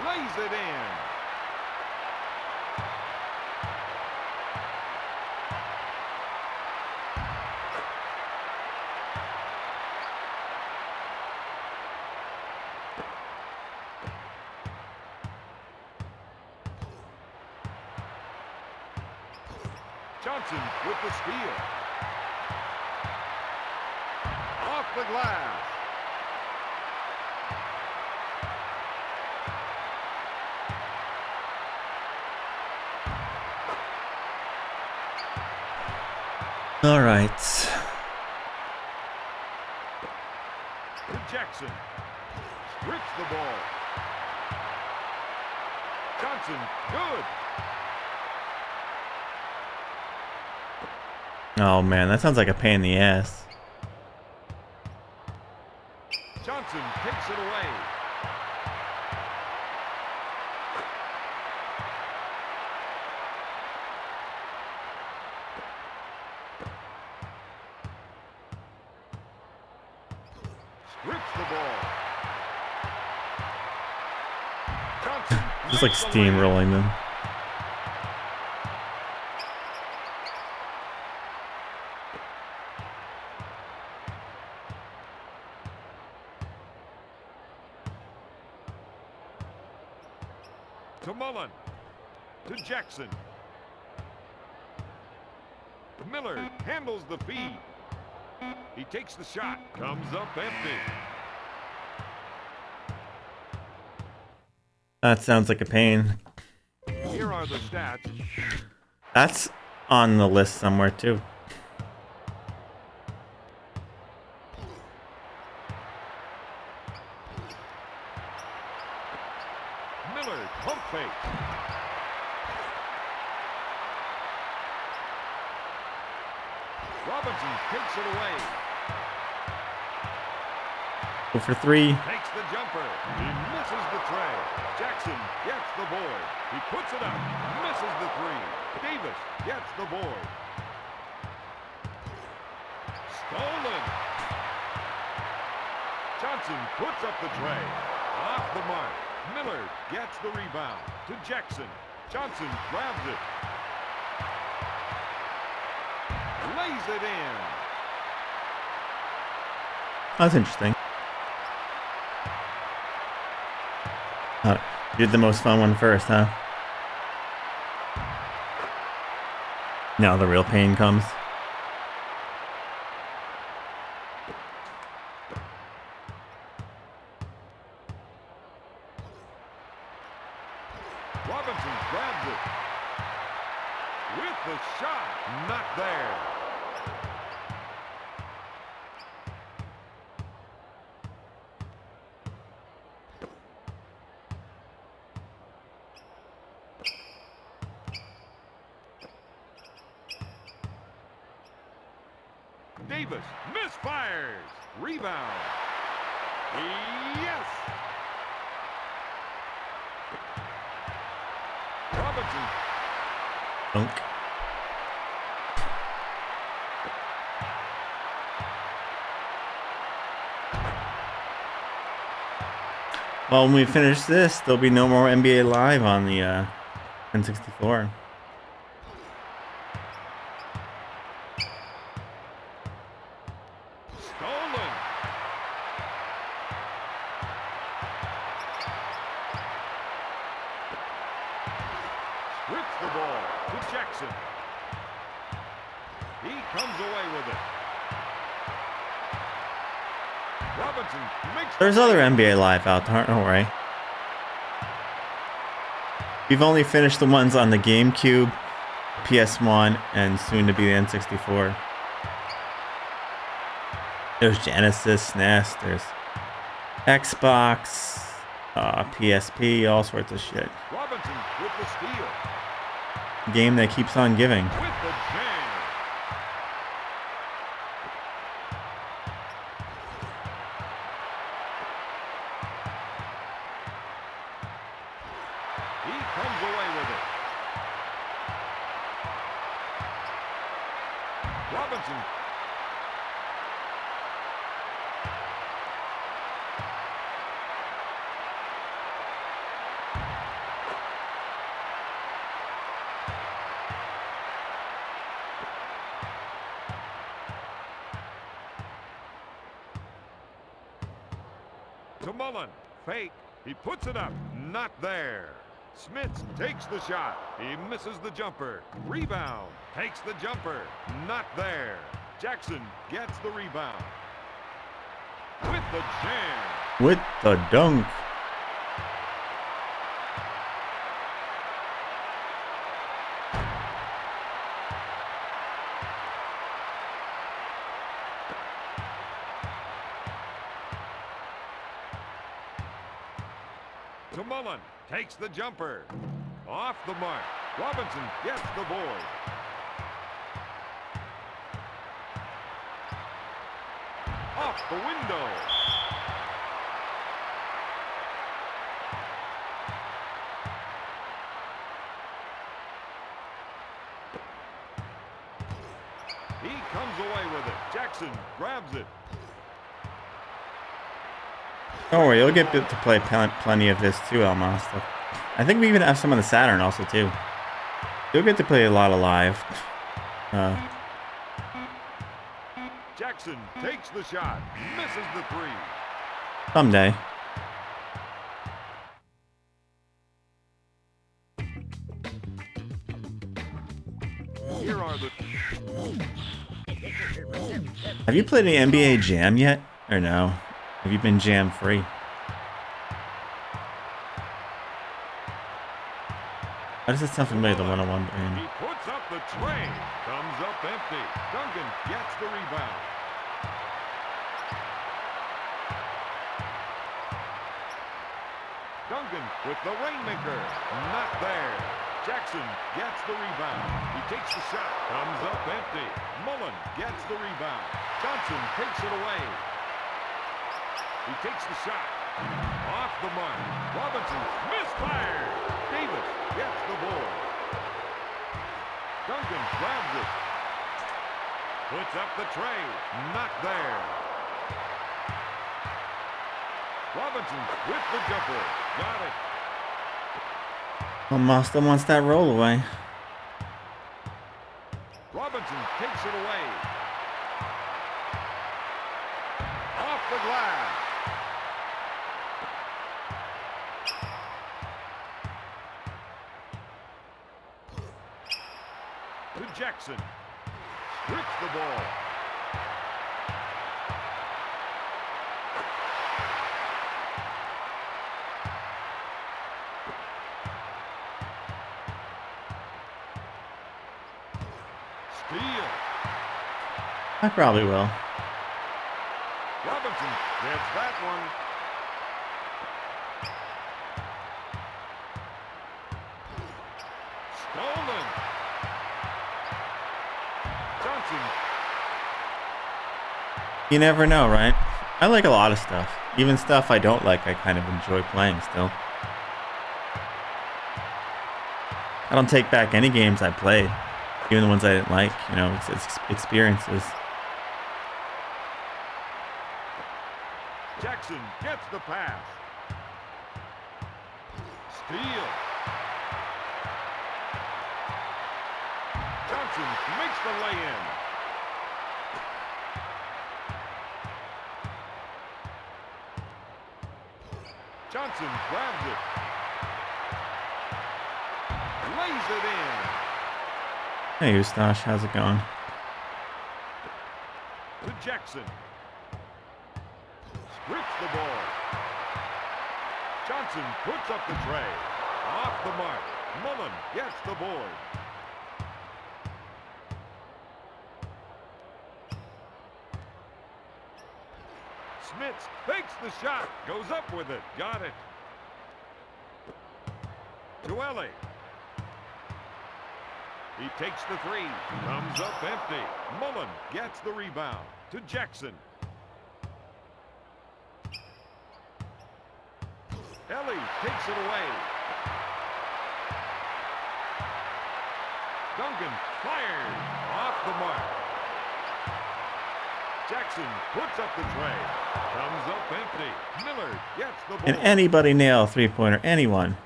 Lays it in. Johnson with the steal. Off the glass. All right. To Jackson. Strips the ball. Johnson, good. Oh man, that sounds like a pain in the ass. Johnson takes it away. Strips the ball. Johnson Just like makes the lead. steamrolling them. To Mullen. To Jackson. Miller handles the feed. He takes the shot. Comes up empty. That sounds like a pain. Here are the stats. That's on the list somewhere too. Miller pump fake. Robinson takes it away. Go for 3. Takes the jumper. He misses the tray. Jackson gets the board. He puts it up. Misses the 3. Davis gets the board. Stolen. Johnson puts up the tray. Off the mark. Miller gets the rebound. To Jackson. Johnson grabs it. Lays it in. That's interesting. Oh, you did the most fun one first, huh? Now the real pain comes. Robinson grabs it. With the shot. Not there. Davis misfires. Rebound. Yes. Robinson. Dunk. Well, when we finish this, there'll be no more NBA Live on the N64. Stolen. Strips the ball to Jackson. He comes away with it. Robinson makes the There's other NBA Live out there, don't worry. We've only finished the ones on the GameCube, PS1, and soon to be the N64. There's Genesis, SNES, there's Xbox, PSP, all sorts of shit. Robinson with the steal. Game that keeps on giving. With the jam. He comes away with it. Robinson. To Mullen. Fake. He puts it up. Not there. Smith takes the shot. He misses the jumper. Rebound. Takes the jumper. Not there. Jackson gets the rebound. With the jam. With the dunk. to Mullen. Takes the jumper. Off the mark. Robinson gets the board. Off the window. He comes away with it. Jackson grabs it. Don't worry, you'll get to play plenty of this too, Almaster. I think we even have some on the Saturn also too. You'll get to play a lot of live. Jackson takes the shot. Misses the three. Someday. Here are the... Have you played any NBA Jam yet? Or no? Have you been jam free? Why does it sound familiar, the 101 He game? puts up the tray. Comes up empty. Duncan gets the rebound. Duncan with the rainmaker. Not there. Jackson gets the rebound. He takes the shot. Comes up empty. Mullen gets the rebound. Johnson takes it away. He takes the shot. Off the mark. Robinson misfired. Davis gets the board. Duncan grabs it. Puts up the tray. Not there. Robinson with the jumper. Got it. Almaster wants that roll away. Robinson takes it away. Off the glass. To Jackson. Strips the ball. Steal. I probably will. Robinson gets that one. Stolen. Johnson. You never know, right? I like a lot of stuff. Even stuff I don't like, I kind of enjoy playing still. I don't take back any games I played. Even the ones I didn't like, you know, it's experiences. Jackson gets the pass. Steal. Johnson makes the lay-in. Johnson grabs it. Lays it in. Hey, Eustache, how's it going? To Jackson. Strips the ball. Johnson puts up the tray. Off the mark. Mullen gets the board. Smits fakes the shot. Goes up with it. Got it. Joelle. He takes the three. Comes up empty. Mullen gets the rebound. To Jackson. Ellie takes it away. Duncan fired. Off the mark. Jackson puts up the tray. Comes up empty. Miller gets the ball. Can anybody nail a three-pointer? Anyone?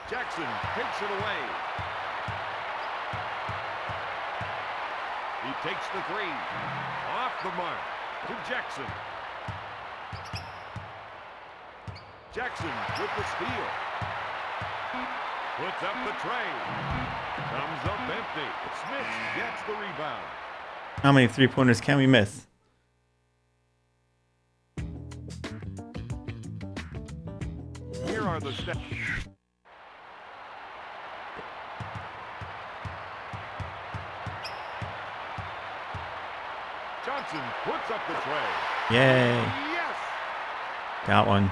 Jackson takes it away. He takes the three. Off the mark. To Jackson. Jackson with the steal. Puts up the tray. Comes up empty. Smith gets the rebound. How many three-pointers can we miss? Here are the steps. Johnson puts up the tray. Yay. Yes! Got one.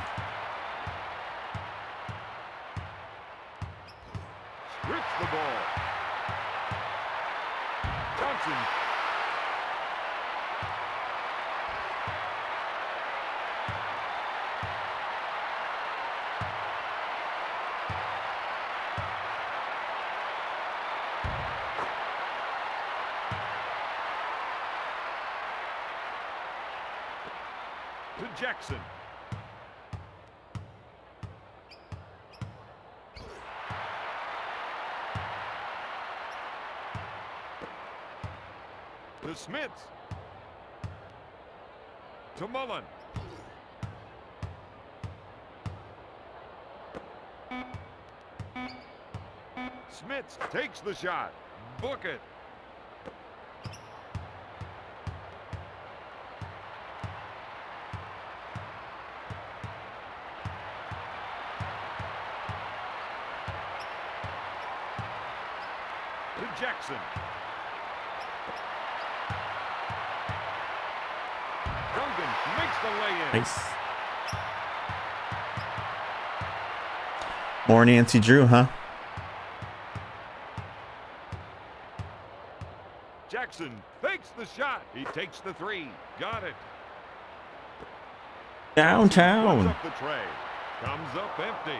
Strips the ball. Johnson. To Jackson. To Smith. To Mullen. Smith takes the shot. Book it. To Jackson. Duncan makes the lay-in. Nice. More Nancy Drew, huh? Jackson fakes the shot. He takes the three. Got it. Puts Downtown. up the tray. Comes up empty.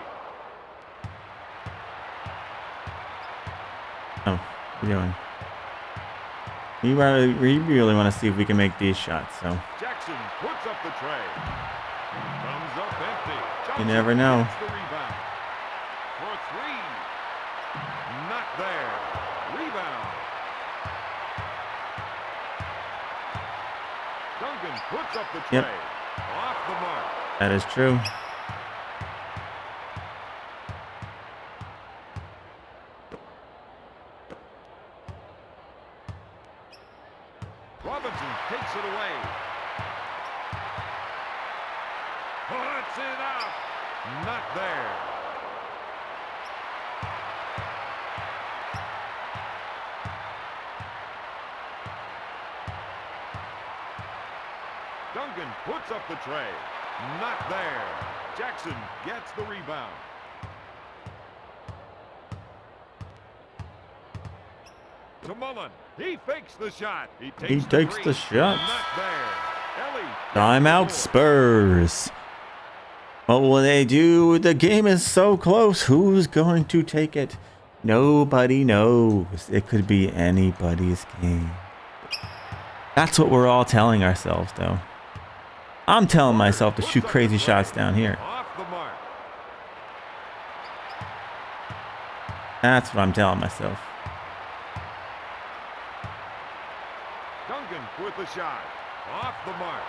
Oh, what are you doing? We really want to see if we can make these shots, so Jackson puts up the tray. Comes up empty. you Johnson never know. gets the rebound. For three. Not there. Rebound. Duncan puts up the tray. Yep. Off the mark. That is true. Robinson takes it away. Puts it up. Not there. Duncan puts up the tray. Not there. Jackson gets the rebound. To Mullen. He fakes the shot. He takes takes three. the shot. Not there. Ellie. gets Timeout the board. Spurs. What will they do? The game is so close. Who's going to take it? Nobody knows. It could be anybody's game. That's what we're all telling ourselves, though. I'm telling myself to Puts shoot up crazy the shots tray. down here. Off the mark. That's what I'm telling myself. Duncan with the shot. Off the mark.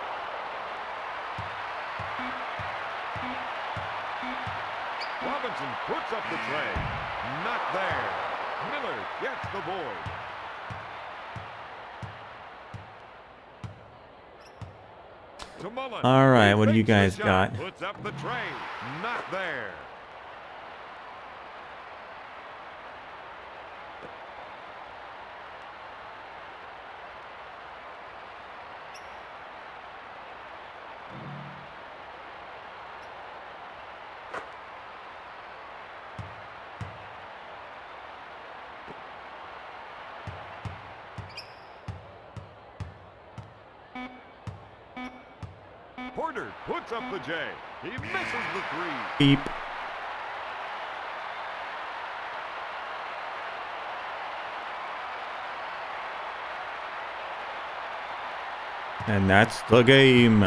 Robinson puts up the tray. Not there. Miller gets the board. To Mullen. All right, He what do you fakes guys the shot. got? Puts up the tray. Not there. Porter puts up the J. He misses the three. Beep. And that's the game.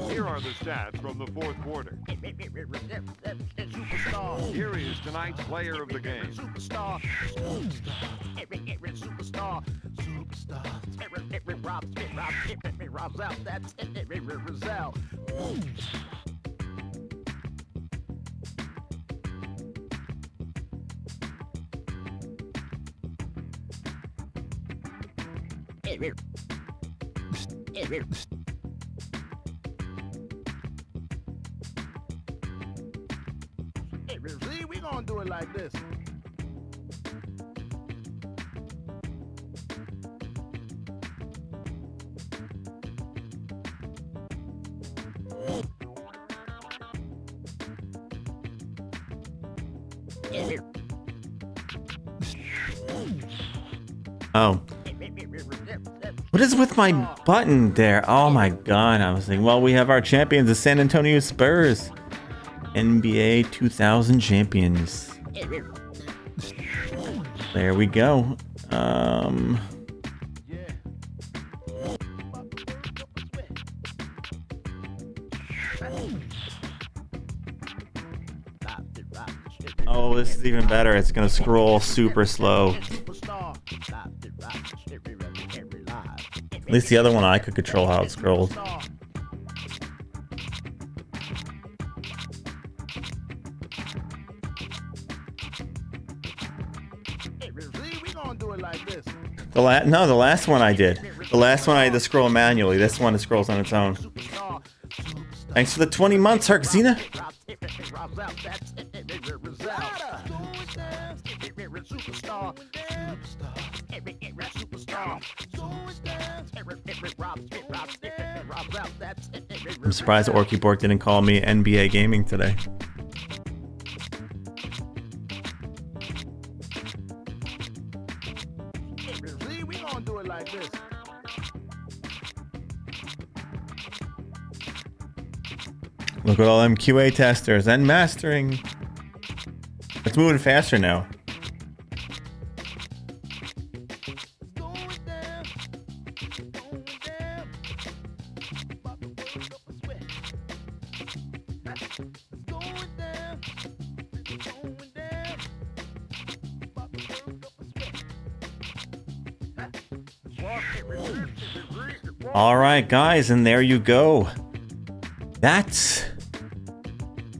Here are the stats from the fourth quarter. Superstar. Here is tonight's player of the game. Superstar. Superstar. Superstar. Robs out. That's Rizal. See, we gonna do it like this. Oh. What is with my button there? Oh my god. I was thinking, well, we have our champions, the San Antonio Spurs. NBA 2000 champions. There we go. Oh, this is even better. It's gonna scroll super slow. At least the other one I could control how it scrolls. The last one I did. The last one I had to scroll manually. This one it scrolls on its own. Thanks for the 20 months, Harkzina. I'm surprised Orky Bork didn't call me NBA Gaming today. Look at all them QA testers and mastering. It's moving faster now. All right, guys, and there you go. That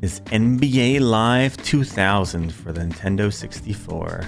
is NBA Live 2000 for the Nintendo 64.